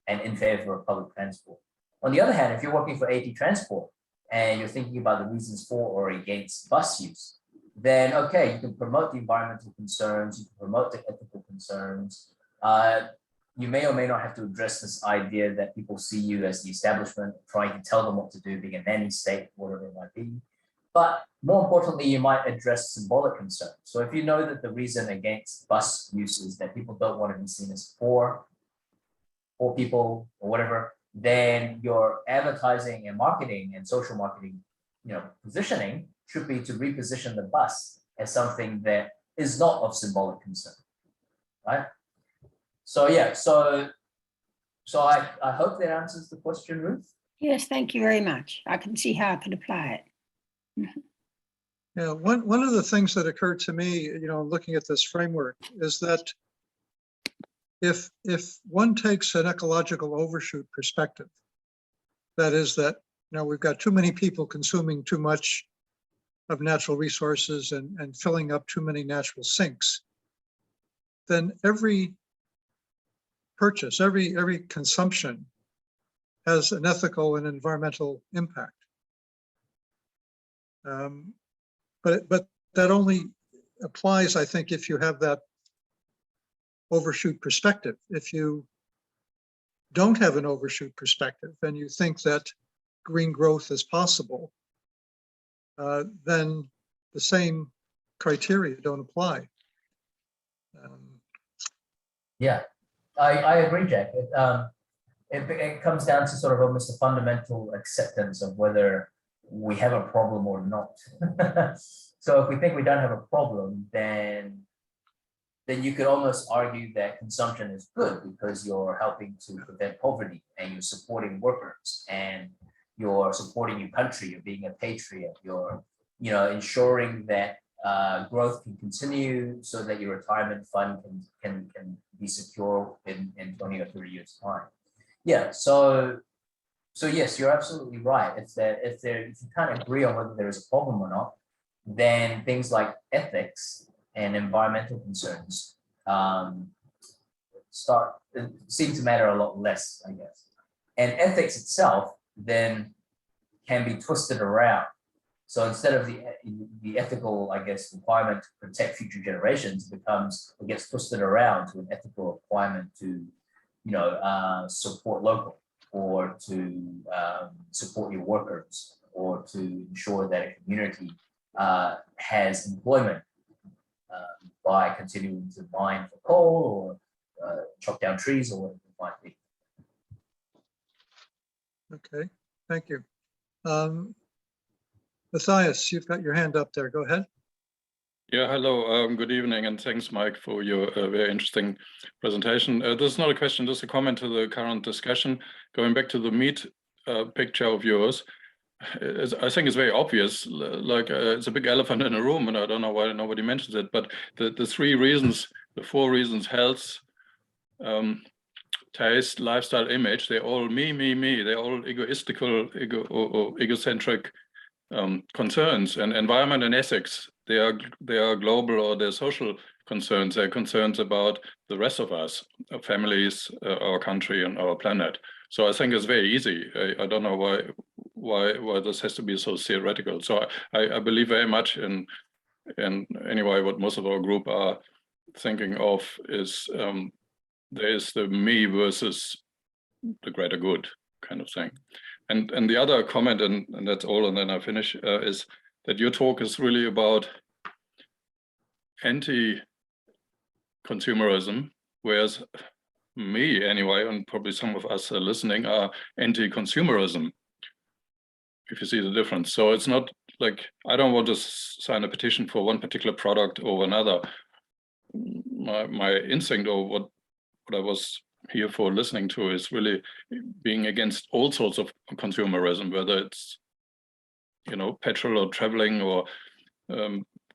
and in favor of public transport. On the other hand, if you're working for AT Transport and you're thinking about the reasons for or against bus use, then okay, you can promote the environmental concerns, you can promote the ethical concerns. You may or may not have to address this idea that people see you as the establishment, trying to tell them what to do, being a nanny state, whatever it might be. But more importantly, you might address symbolic concerns. So if you know that the reason against bus use is that people don't want to be seen as poor people or whatever, then your advertising and marketing and social marketing, positioning should be to reposition the bus as something that is not of symbolic concern, right? So yeah, so I hope that answers the question, Ruth. Yes, thank you very much. I can see how I could apply it. Yeah, one of the things that occurred to me, looking at this framework, is that if one takes an ecological overshoot perspective, that is that, we've got too many people consuming too much of natural resources and filling up too many natural sinks, then every purchase, every consumption has an ethical and environmental impact. But that only applies, I think, if you have that overshoot perspective. If you don't have an overshoot perspective and you think that green growth is possible, then the same criteria don't apply. Yeah, I agree, Jack. It comes down to sort of almost a fundamental acceptance of whether we have a problem or not. So if we think we don't have a problem, then you could almost argue that consumption is good because you're helping to prevent poverty and you're supporting workers and you're supporting your country, you're being a patriot, you're ensuring that growth can continue so that your retirement fund can be secure in 20 or 30 years time. Yeah, so yes, you're absolutely right. If you can't agree on whether there is a problem or not, then things like ethics and environmental concerns seem to matter a lot less, I guess. And ethics itself then can be twisted around. So instead of the ethical, I guess, requirement to protect future generations, it gets twisted around to an ethical requirement to, support local, or to support your workers, or to ensure that a community has employment by continuing to mine for coal or chop down trees or whatever it might be. Okay, thank you. Matthias, you've got your hand up there. Go ahead. Yeah, hello. Good evening, and thanks, Mike, for your very interesting presentation. This is not a question, just a comment to the current discussion. Going back to the meat picture of yours, I think it's very obvious, like it's a big elephant in a room, and I don't know why nobody mentions it, but the four reasons, health, taste, lifestyle, image, they're all me. They're all egoistical, egocentric concerns. And environment and ethics, they are global, or they're social concerns. They're concerns about the rest of us, our families, our country, and our planet. So I think it's very easy. I don't know why this has to be so theoretical. So I believe very much in anyway what most of our group are thinking of is there is the me versus the greater good kind of thing. And the other comment, and that's all, and then I finish, is that your talk is really about anti-consumerism, whereas me anyway, and probably some of us listening, are anti-consumerism, if you see the difference. So it's not like I don't want to sign a petition for one particular product over another. My instinct, or what I was here for listening to, is really being against all sorts of consumerism, whether it's petrol or traveling or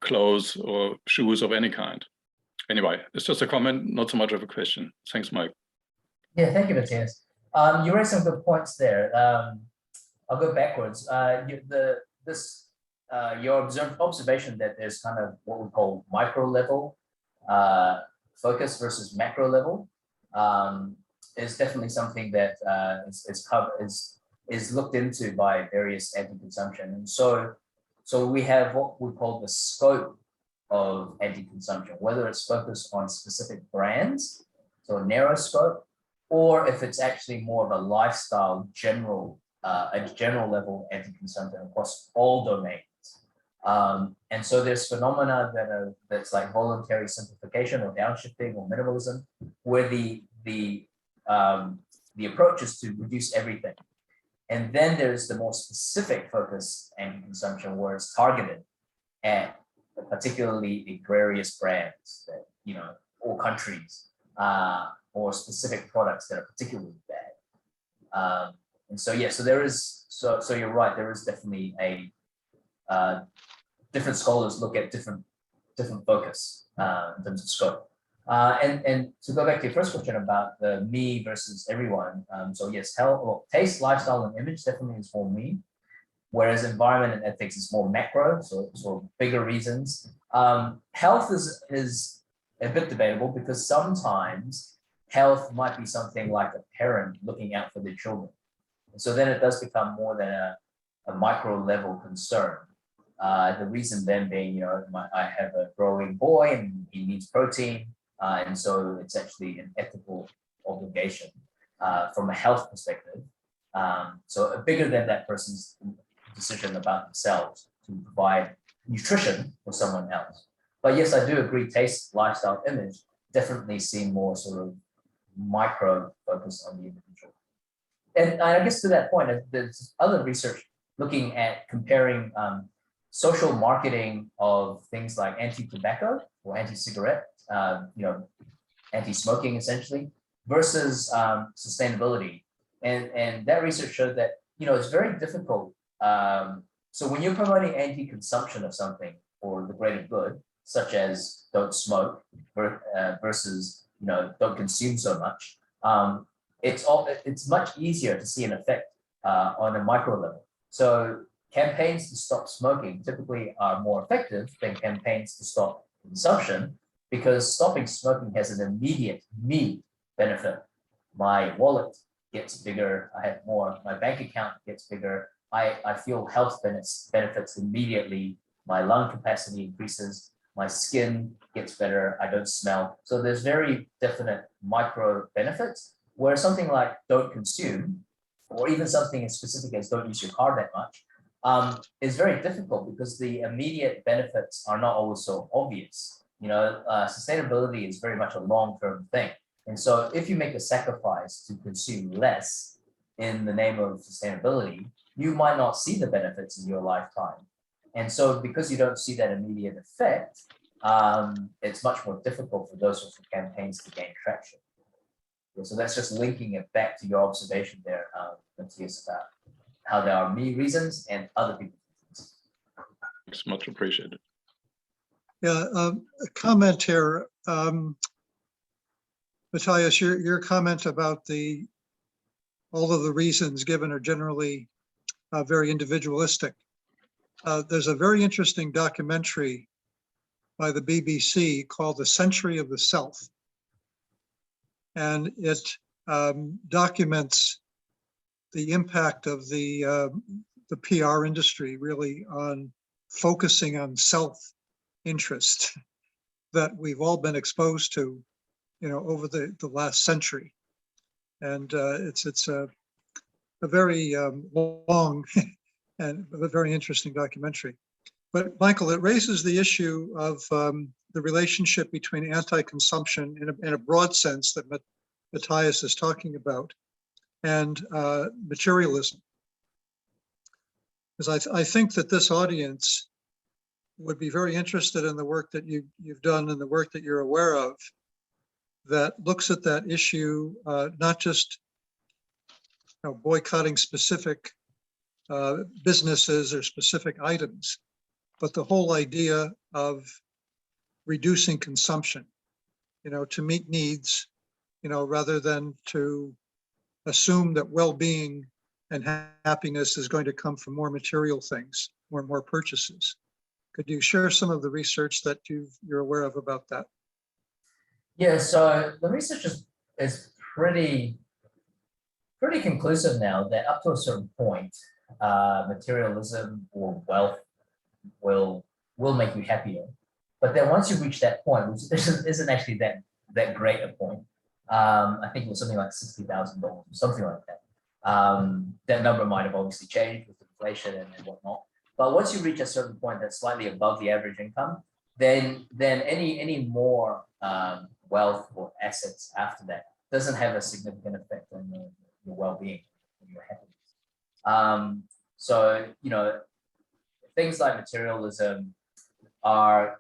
clothes or shoes of any kind. Anyway, it's just a comment, not so much of a question. Thanks, Mike. Yeah, thank you, Matthias. You raised some good points there. I'll go backwards. Your observation that there's kind of what we call micro level focus versus macro level is definitely something that is looked into by various anti-consumption. And so So we have what we call the scope of anti-consumption, whether it's focused on specific brands, so a narrow scope, or if it's actually more of a lifestyle general, a general level anti-consumption across all domains. And so there's phenomena that's like voluntary simplification or downshifting or minimalism, where the approach is to reduce everything. And then there's the more specific focus anti-consumption, where it's targeted at particularly egregious brands that, you know, or countries, or specific products that are particularly bad. And so, yeah, so there is, so you're right, there is definitely a, different scholars look at different focus in terms of scope. And to go back to your first question about the me versus everyone, so yes, taste, lifestyle, and image definitely is more me, whereas environment and ethics is more macro, so bigger reasons. Health is a bit debatable, because sometimes health might be something like a parent looking out for their children. And so then it does become more than a micro level concern. The reason then being, you know, I have a growing boy and he needs protein. And so it's actually an ethical obligation from a health perspective. So bigger than that person's decision about themselves to provide nutrition for someone else. But yes, I do agree, taste, lifestyle, image definitely seem more sort of micro focus on the individual. And I guess to that point, there's other research looking at comparing social marketing of things like anti-tobacco or anti-cigarette, you know, anti-smoking essentially, versus sustainability. And that research showed that, you know, it's very difficult. So when you're promoting anti-consumption of something for the greater good, such as don't smoke versus, you know, don't consume so much, it's much easier to see an effect on a micro level. So campaigns to stop smoking typically are more effective than campaigns to stop consumption, because stopping smoking has an immediate me benefit. My wallet gets bigger, I have more, my bank account gets bigger, I feel health benefits immediately, my lung capacity increases, my skin gets better, I don't smell. So there's very definite micro benefits, where something like don't consume, or even something as specific as don't use your car that much, is very difficult, because the immediate benefits are not always so obvious. You know, sustainability is very much a long-term thing. And so if you make a sacrifice to consume less in the name of sustainability, you might not see the benefits in your lifetime. And so because you don't see that immediate effect, it's much more difficult for those sorts of campaigns to gain traction. So that's just linking it back to your observation there, Matthias, about how there are me reasons and other people's reasons. It's much appreciated. Yeah, a comment here, Matthias, your comment about all of the reasons given are generally very individualistic. There's a very interesting documentary by the BBC called The Century of the Self. And it documents the impact of the PR industry really on focusing on self-interest that we've all been exposed to, you know, over the last century. And it's a very long and a very interesting documentary. But Michael, it raises the issue of the relationship between anti-consumption in a broad sense that Matthias is talking about, and materialism. Because I think that this audience would be very interested in the work that you've done and the work that you're aware of that looks at that issue, not just boycotting specific businesses or specific items, but the whole idea of reducing consumption, to meet needs, rather than to assume that well-being and happiness is going to come from more material things, more purchases. Could you share some of the research that you're aware of about that? Yeah, so the research is pretty conclusive now that up to a certain point, materialism or wealth will make you happier. But then once you reach that point, which isn't actually that great a point, I think it was something like $60,000 or something like that. That number might have obviously changed with inflation and whatnot. But once you reach a certain point that's slightly above the average income, then any more wealth or assets after that doesn't have a significant effect on your well-being and your happiness. So, you know, things like materialism are,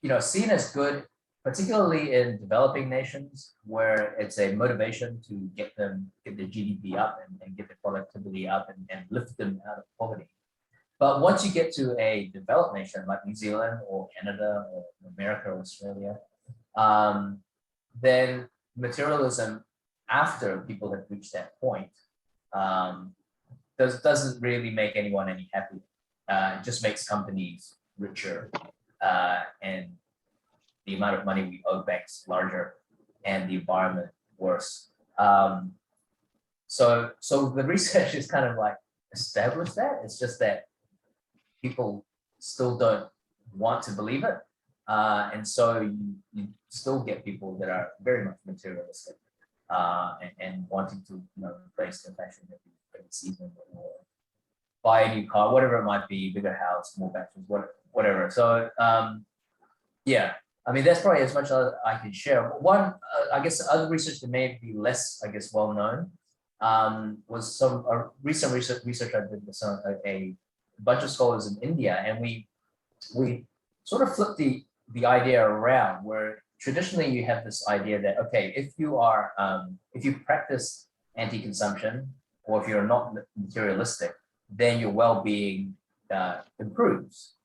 you know, seen as good, particularly in developing nations where it's a motivation to get their GDP up and get their productivity up and lift them out of poverty. But once you get to a developed nation like New Zealand or Canada or America or Australia, then materialism, after people have reached that point, doesn't really make anyone any happier. It just makes companies richer, and the amount of money we owe banks larger, and the environment worse. So the research is kind of like established that. It's just that people still don't want to believe it. And so you still get people that are very much materialistic and wanting to, you know, replace their fashion every season or buy a new car, whatever it might be, bigger house, more bathrooms, whatever. So yeah, I mean, that's probably as much as I can share. One, I guess, other research that may be less, I guess, well known was some recent research I did with a bunch of scholars in India, and we sort of flipped the idea around, where traditionally you have this idea that, okay, if you practice anti-consumption, or if you're not materialistic, then your well-being improves.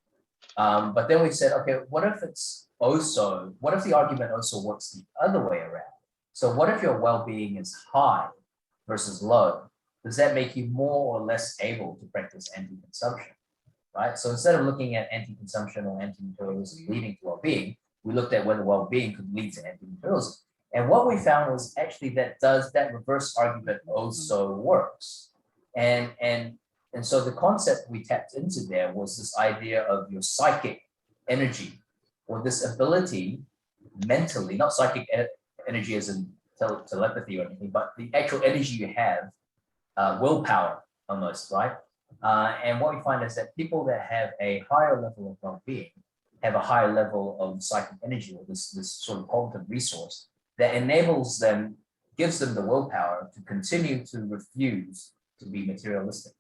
But then we said, okay, what if the argument also works the other way around? So what if your well-being is high versus low? Does that make you more or less able to practice anti-consumption, right? So instead of looking at anti-consumption or anti-materialism leading to well-being, we looked at whether well-being could lead to anti-materialism. And what we found was actually that reverse argument also works. And so the concept we tapped into there was this idea of your psychic energy, or this ability mentally, not psychic energy as in telepathy or anything, but the actual energy you have, willpower almost, right? And what we find is that people that have a higher level of well-being have a higher level of psychic energy, or this sort of cognitive resource that enables them, gives them the willpower to continue to refuse to be materialistic,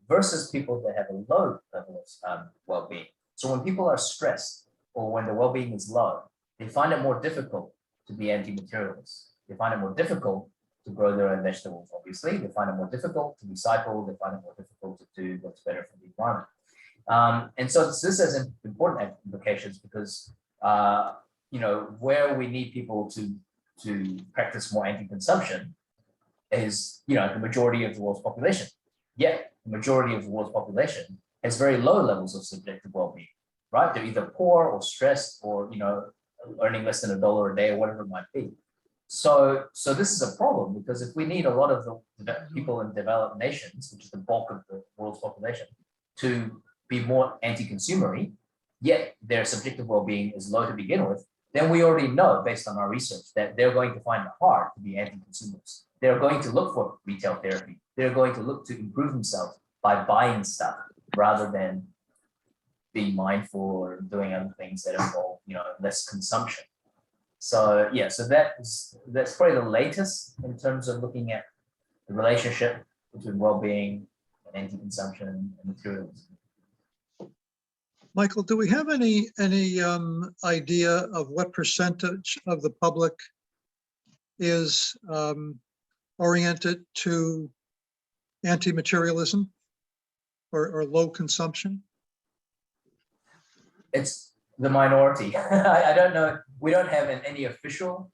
versus people that have a low level of well-being. So when people are stressed, or when the well-being is low, they find it more difficult to be anti-materialist. They find it more difficult to grow their own vegetables, obviously. They find it more difficult to recycle. They find it more difficult to do what's better for the environment. And so this has important implications because, you know, where we need people to practice more anti-consumption is, you know, the majority of the world's population. Yet the majority of the world's population has very low levels of subjective well-being, right? They're either poor or stressed, or, you know, earning less than $1 a day or whatever it might be. So this is a problem, because if we need a lot of the people in developed nations, which is the bulk of the world's population, to be more anti-consumery, yet their subjective well-being is low to begin with, then we already know, based on our research, that they're going to find it hard to be anti-consumers. They're going to look for retail therapy. They're going to look to improve themselves by buying stuff rather than being mindful or doing other things that involve, you know, less consumption. So yeah, so that's probably the latest in terms of looking at the relationship between well-being and anti-consumption and materialism. Michael, do we have any idea of what percentage of the public is oriented to anti-materialism or low consumption? It's the minority. I don't know. We don't have any official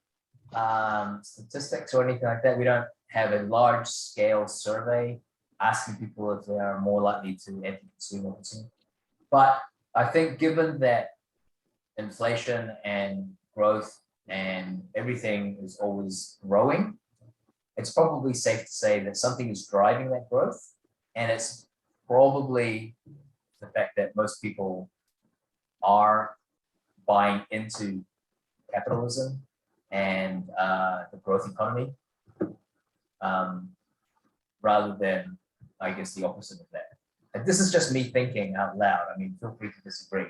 statistics or anything like that. We don't have a large scale survey asking people if they are more likely to anti-consume or consume. But I think given that inflation and growth and everything is always growing, it's probably safe to say that something is driving that growth, and it's probably the fact that most people are buying into capitalism and the growth economy, rather than, I guess, the opposite of that. And this is just me thinking out loud. I mean, feel free to disagree.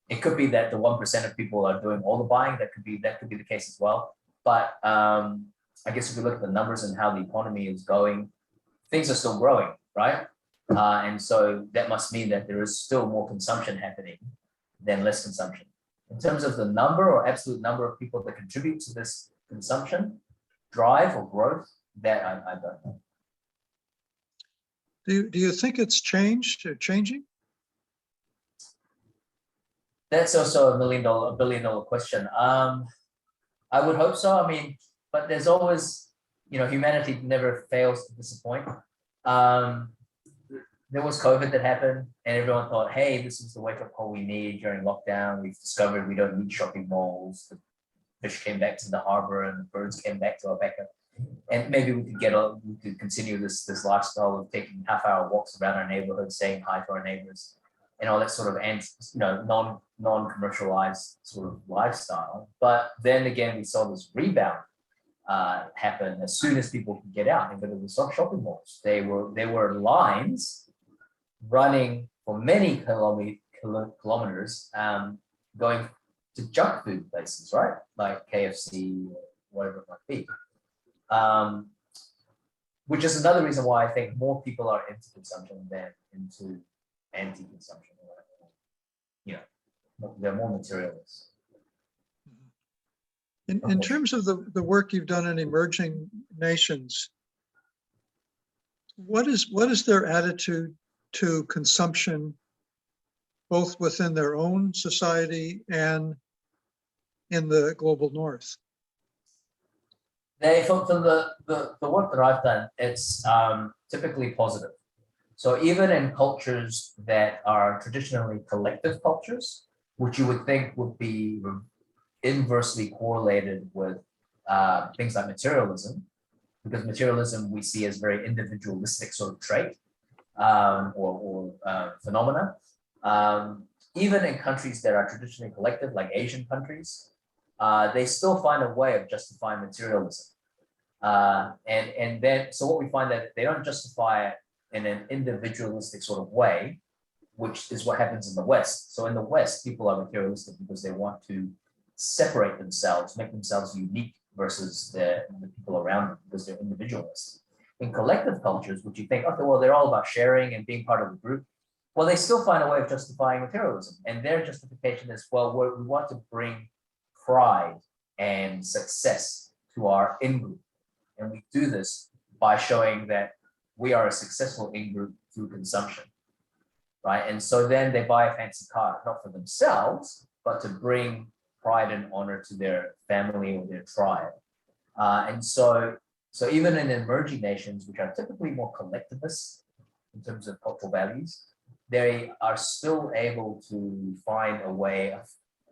It could be that the 1% of people are doing all the buying. That could be the case as well. But I guess if we look at the numbers and how the economy is going, things are still growing, right? And so that must mean that there is still more consumption happening than less consumption. In terms of the number or absolute number of people that contribute to this consumption, drive or growth, that I don't know. Do you think it's changed or changing? That's also a billion dollar question. I would hope so. I mean, but there's always, humanity never fails to disappoint. There was COVID that happened and everyone thought, hey, this is the wake up call we need during lockdown. We've discovered we don't need shopping malls. The fish came back to the harbor and the birds came back to our backyard. And maybe we could continue this lifestyle of taking half-hour walks around our neighborhood, saying hi to our neighbors, and all that sort of non-commercialized sort of lifestyle. But then again, we saw this rebound happen as soon as people could get out and go to the shopping malls. There were lines running for many kilometers, going to junk food places, right? Like KFC, whatever it might be. Which is another reason why I think more people are into consumption than into anti-consumption. They're more materialists. In terms of the work you've done in emerging nations, what is their attitude to consumption, both within their own society and in the global north? From the work that I've done, it's typically positive. So even in cultures that are traditionally collective cultures, which you would think would be inversely correlated with things like materialism, because materialism we see as very individualistic sort of trait or phenomena. Even in countries that are traditionally collective, like Asian countries, they still find a way of justifying materialism. And then, so what we find that they don't justify it in an individualistic sort of way, which is what happens in the West. So in the West, people are materialistic because they want to separate themselves, make themselves unique versus the people around them because they're individualists. In collective cultures, which you think, okay, well, they're all about sharing and being part of the group. Well, they still find a way of justifying materialism. And their justification is, well, we want to bring pride and success to our in-group. And we do this by showing that we are a successful in-group through consumption, right? And so then they buy a fancy car, not for themselves, but to bring pride and honor to their family or their tribe. And so even in emerging nations, which are typically more collectivist in terms of cultural values, they are still able to find a way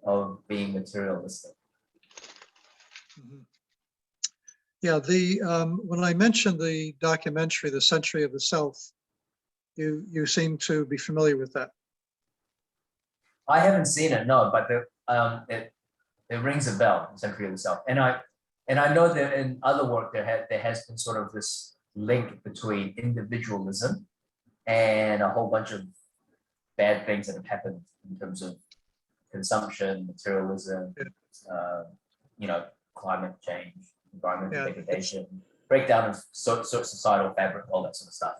of being materialistic. Mm-hmm. Yeah, when I mentioned the documentary, The Century of the South, you seem to be familiar with that. I haven't seen it, no, but it rings a bell, The Century of the South. And I know that in other work there has been sort of this link between individualism and a whole bunch of bad things that have happened in terms of consumption, materialism, climate change, environmental degradation, breakdown of societal fabric, all that sort of stuff.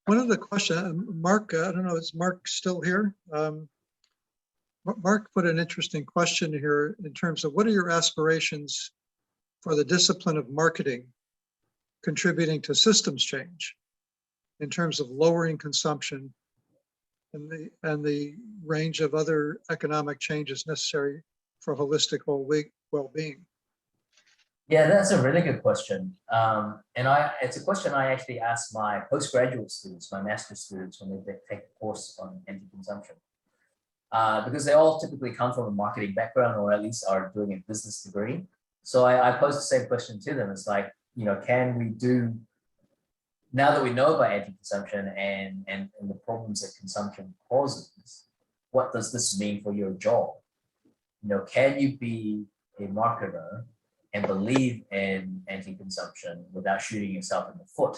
One of the questions, Mark, I don't know, is Mark still here? Mark put an interesting question here in terms of what are your aspirations for the discipline of marketing contributing to systems change in terms of lowering consumption and the range of other economic changes necessary for holistic well-being? Yeah, that's a really good question. It's a question I actually ask my postgraduate students, my master's students, when they take a course on anti-consumption. Because they all typically come from a marketing background or at least are doing a business degree. So I pose the same question to them. It's like, can we do now that we know about anti-consumption and the problems that consumption causes, what does this mean for your job? You know, can you be a marketer and believe in anti-consumption without shooting yourself in the foot?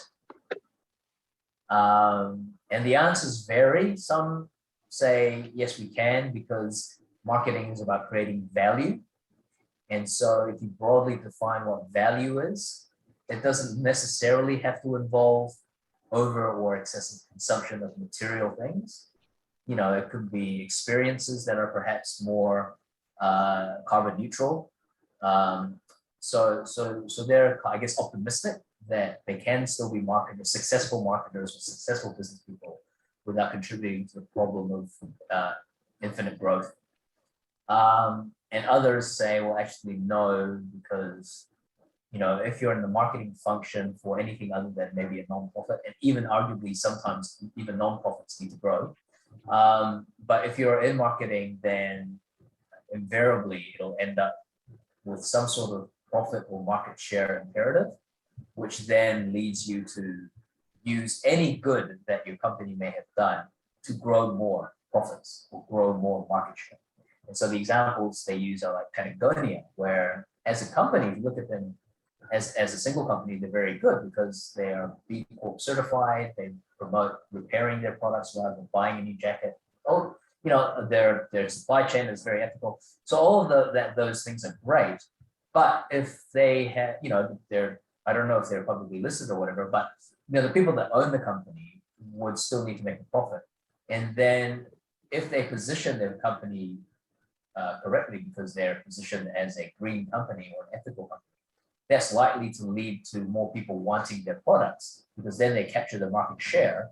And the answers vary. Some say, yes, we can, because marketing is about creating value. And so if you broadly define what value is, it doesn't necessarily have to involve over or excessive consumption of material things. You know, it could be experiences that are perhaps more carbon neutral. So they're, I guess, optimistic that they can still be marketers, successful marketers or successful business people without contributing to the problem of infinite growth. And others say, well, actually, no, because, you know, if you're in the marketing function for anything other than maybe a nonprofit, and even arguably sometimes even nonprofits need to grow. But if you're in marketing, then invariably it'll end up with some sort of profit or market share imperative, which then leads you to use any good that your company may have done to grow more profits or grow more market share. And so the examples they use are like Patagonia, where as a company, if you look at them as a single company, they're very good because they are B Corp certified, they promote repairing their products rather than buying a new jacket. Oh, you know, their supply chain is very ethical. So all of those things are great. But if they have, you know, I don't know if they're publicly listed or whatever, but you know, the people that own the company would still need to make a profit. And then if they position their company correctly, because they're positioned as a green company or an ethical company, that's likely to lead to more people wanting their products, because then they capture the market share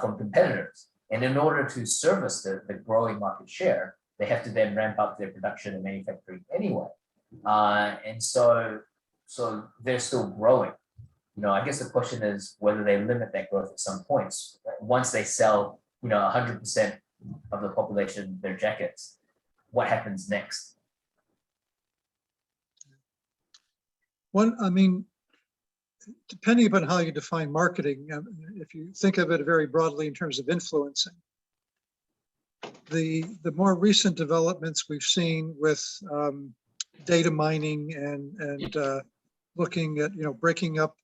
from competitors. And in order to service the growing market share, they have to then ramp up their production and manufacturing anyway. And so they're still growing. You know, I guess the question is whether they limit that growth at some points. Once they sell, you know, 100% of the population their jackets, what happens next? I mean, depending upon how you define marketing, if you think of it very broadly in terms of influencing, the more recent developments we've seen with data mining and looking at, you know, breaking up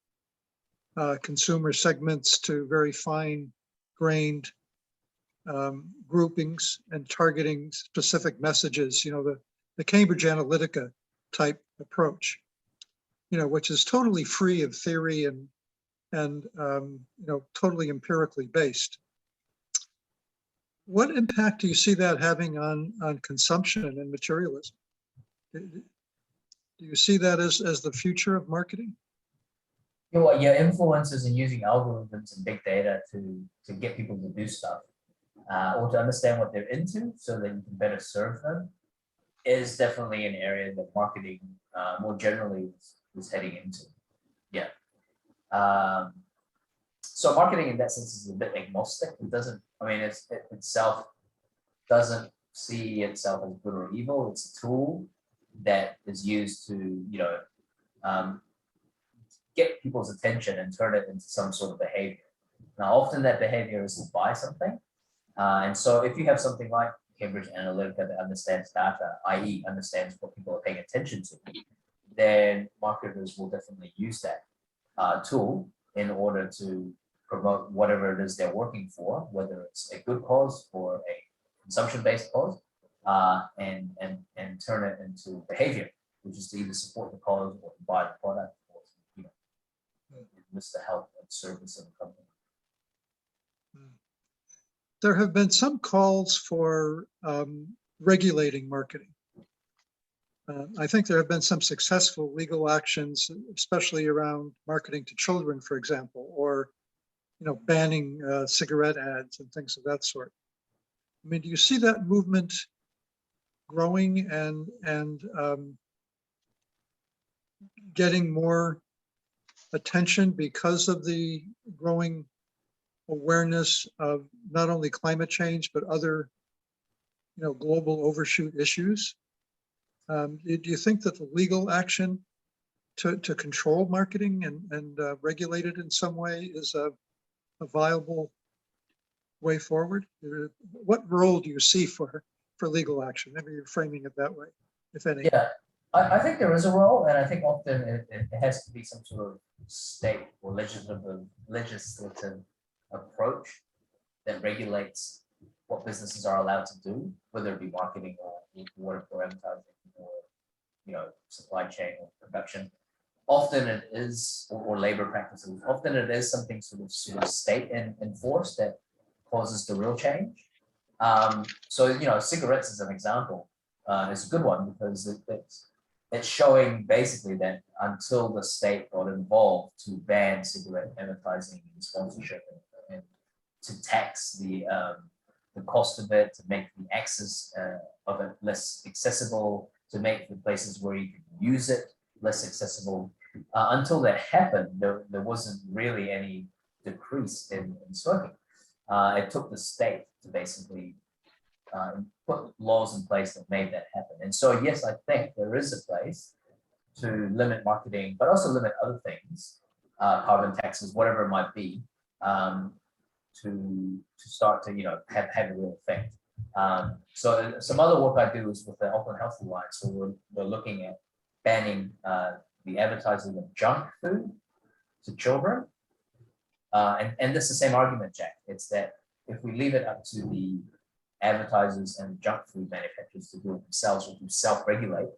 consumer segments to very fine-grained groupings and targeting specific messages, you know, the Cambridge Analytica type approach, you know, which is totally free of theory and you know, totally empirically based. What impact do you see that having on consumption and materialism? Do you see that as the future of marketing? You know what, yeah, influencers and using algorithms and big data to get people to do stuff or to understand what they're into so that you can better serve them is definitely an area that marketing more generally is heading into. Yeah. So marketing in that sense is a bit agnostic. It doesn't, I mean, it itself doesn't see itself as good or evil. It's a tool that is used to, you know, get people's attention and turn it into some sort of behavior. Now, often that behavior is to buy something. And so if you have something like Cambridge Analytica that understands data, i.e. understands what people are paying attention to, then marketers will definitely use that tool in order to promote whatever it is they're working for, whether it's a good cause or a consumption-based cause, and turn it into behavior, which is to either support the cause or to buy the product, or to, you know, enlist the help and service of the company. There have been some calls for regulating marketing. I think there have been some successful legal actions, especially around marketing to children, for example, or, you know, banning cigarette ads and things of that sort. I mean, do you see that movement growing and getting more attention because of the growing awareness of not only climate change, but other, you know, global overshoot issues? Do you think that the legal action to control marketing and regulate it in some way is a viable way forward? What role do you see for legal action? Maybe you're framing it that way, if any. Yeah, I think there is a role, and I think often it has to be some sort of state or legislative approach that regulates what businesses are allowed to do, whether it be marketing or advertising or, you know, supply chain or production. Often it is, or labor practices, often it is something sort of state enforced that causes the real change. So, you know, cigarettes as an example is a good one, because it's showing basically that until the state got involved to ban cigarette advertising and sponsorship and to tax the cost of it, to make the access of it less accessible, to make the places where you can use it less accessible. Until that happened, there wasn't really any decrease in smoking. It took the state to basically put laws in place that made that happen. And so, yes, I think there is a place to limit marketing, but also limit other things, carbon taxes, whatever it might be, to start to, you know, have a real effect. So some other work I do is with the Auckland Health Alliance, so we're looking at banning the advertising of junk food to children. And this is the same argument, Jack. It's that if we leave it up to the advertisers and junk food manufacturers to do it themselves, or to self-regulate,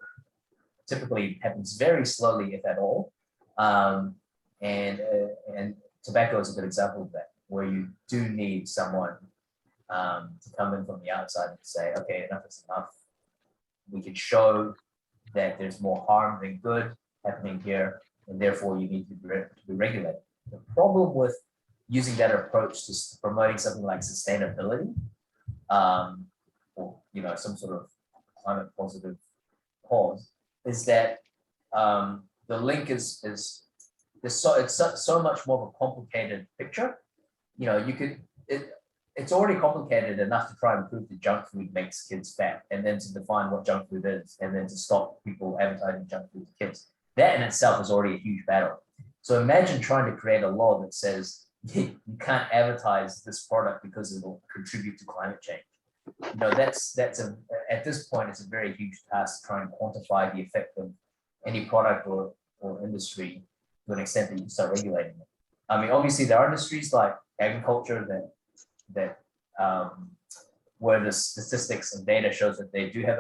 typically it happens very slowly, if at all. And tobacco is a good example of that, where you do need someone to come in from the outside and say, okay, enough is enough. We can show that there's more harm than good happening here, and therefore you need to be regulated. The problem with using that approach to promoting something like sustainability, or, you know, some sort of climate positive cause, is that the link is it's so much more of a complicated picture. You know, it's already complicated enough to try and prove that junk food makes kids fat, and then to define what junk food is, and then to stop people advertising junk food to kids. That in itself is already a huge battle. So imagine trying to create a law that says you can't advertise this product because it will contribute to climate change. You know, at this point, it's a very huge task to try and quantify the effect of any product or industry to an extent that you start regulating it. I mean, obviously there are industries like agriculture that where the statistics and data shows that they do have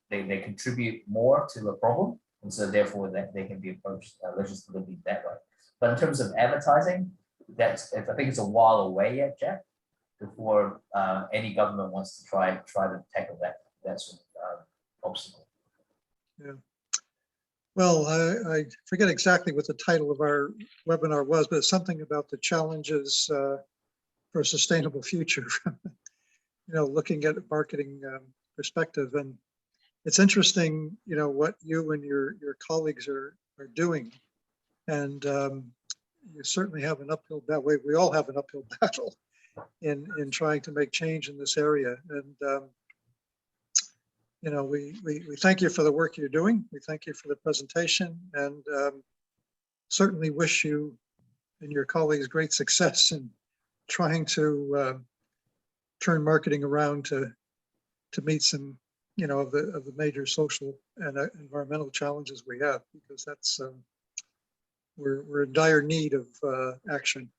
they contribute more to a problem, and so therefore that they can be approached legislatively that way. But in terms of advertising, I think it's a while away yet, Jack, before any government wants to try to tackle that sort of obstacle. Yeah. Well, I forget exactly what the title of our webinar was, but it's something about the challenges for a sustainable future. You know, looking at a marketing perspective, and it's interesting, you know, what you and your colleagues are doing, and you certainly have an uphill battle. We all have an uphill battle in trying to make change in this area, and you know, we thank you for the work you're doing. We thank you for the presentation, and certainly wish you and your colleagues great success in trying to turn marketing around to meet some, you know, of the major social and environmental challenges we have, because that's we're in dire need of action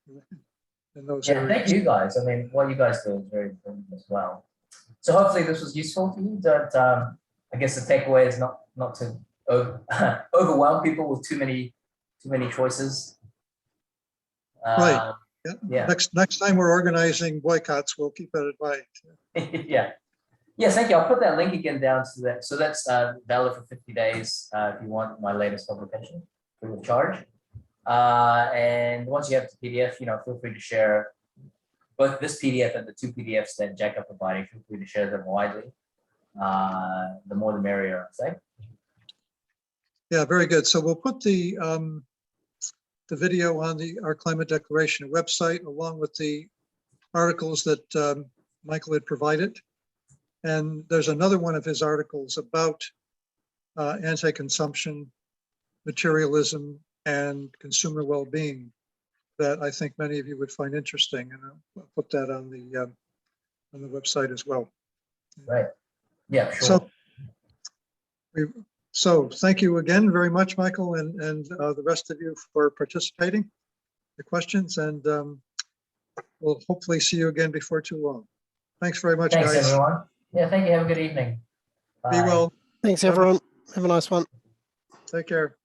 in those areas. Thank you guys. I mean, what you guys do is very important as well. So hopefully this was useful to you. That I guess the takeaway is not to overwhelm people with too many choices. Right. Yeah. Next time we're organizing boycotts, we'll keep that in mind. Yeah. Yes, thank you. I'll put that link again down to that. So that's valid for 50 days if you want my latest publication free of charge. And once you have the PDF, you know, feel free to share both this PDF and the 2 PDFs that Jack are providing. Feel free to share them widely. The more the merrier, I'd say. Yeah, very good. So we'll put the video on our Climate Declaration website, along with the articles that Michael had provided. And there's another one of his articles about anti-consumption, materialism, and consumer well-being that I think many of you would find interesting, and I'll put that on the website as well. Right. Yeah, sure. So thank you again very much, Michael, and the rest of you for participating, the questions, and we'll hopefully see you again before too long. Thanks very much, Thanks, guys. everyone. Yeah, thank you. Have a good evening. Be Bye. well. Thanks, everyone. Have a nice one. Take care.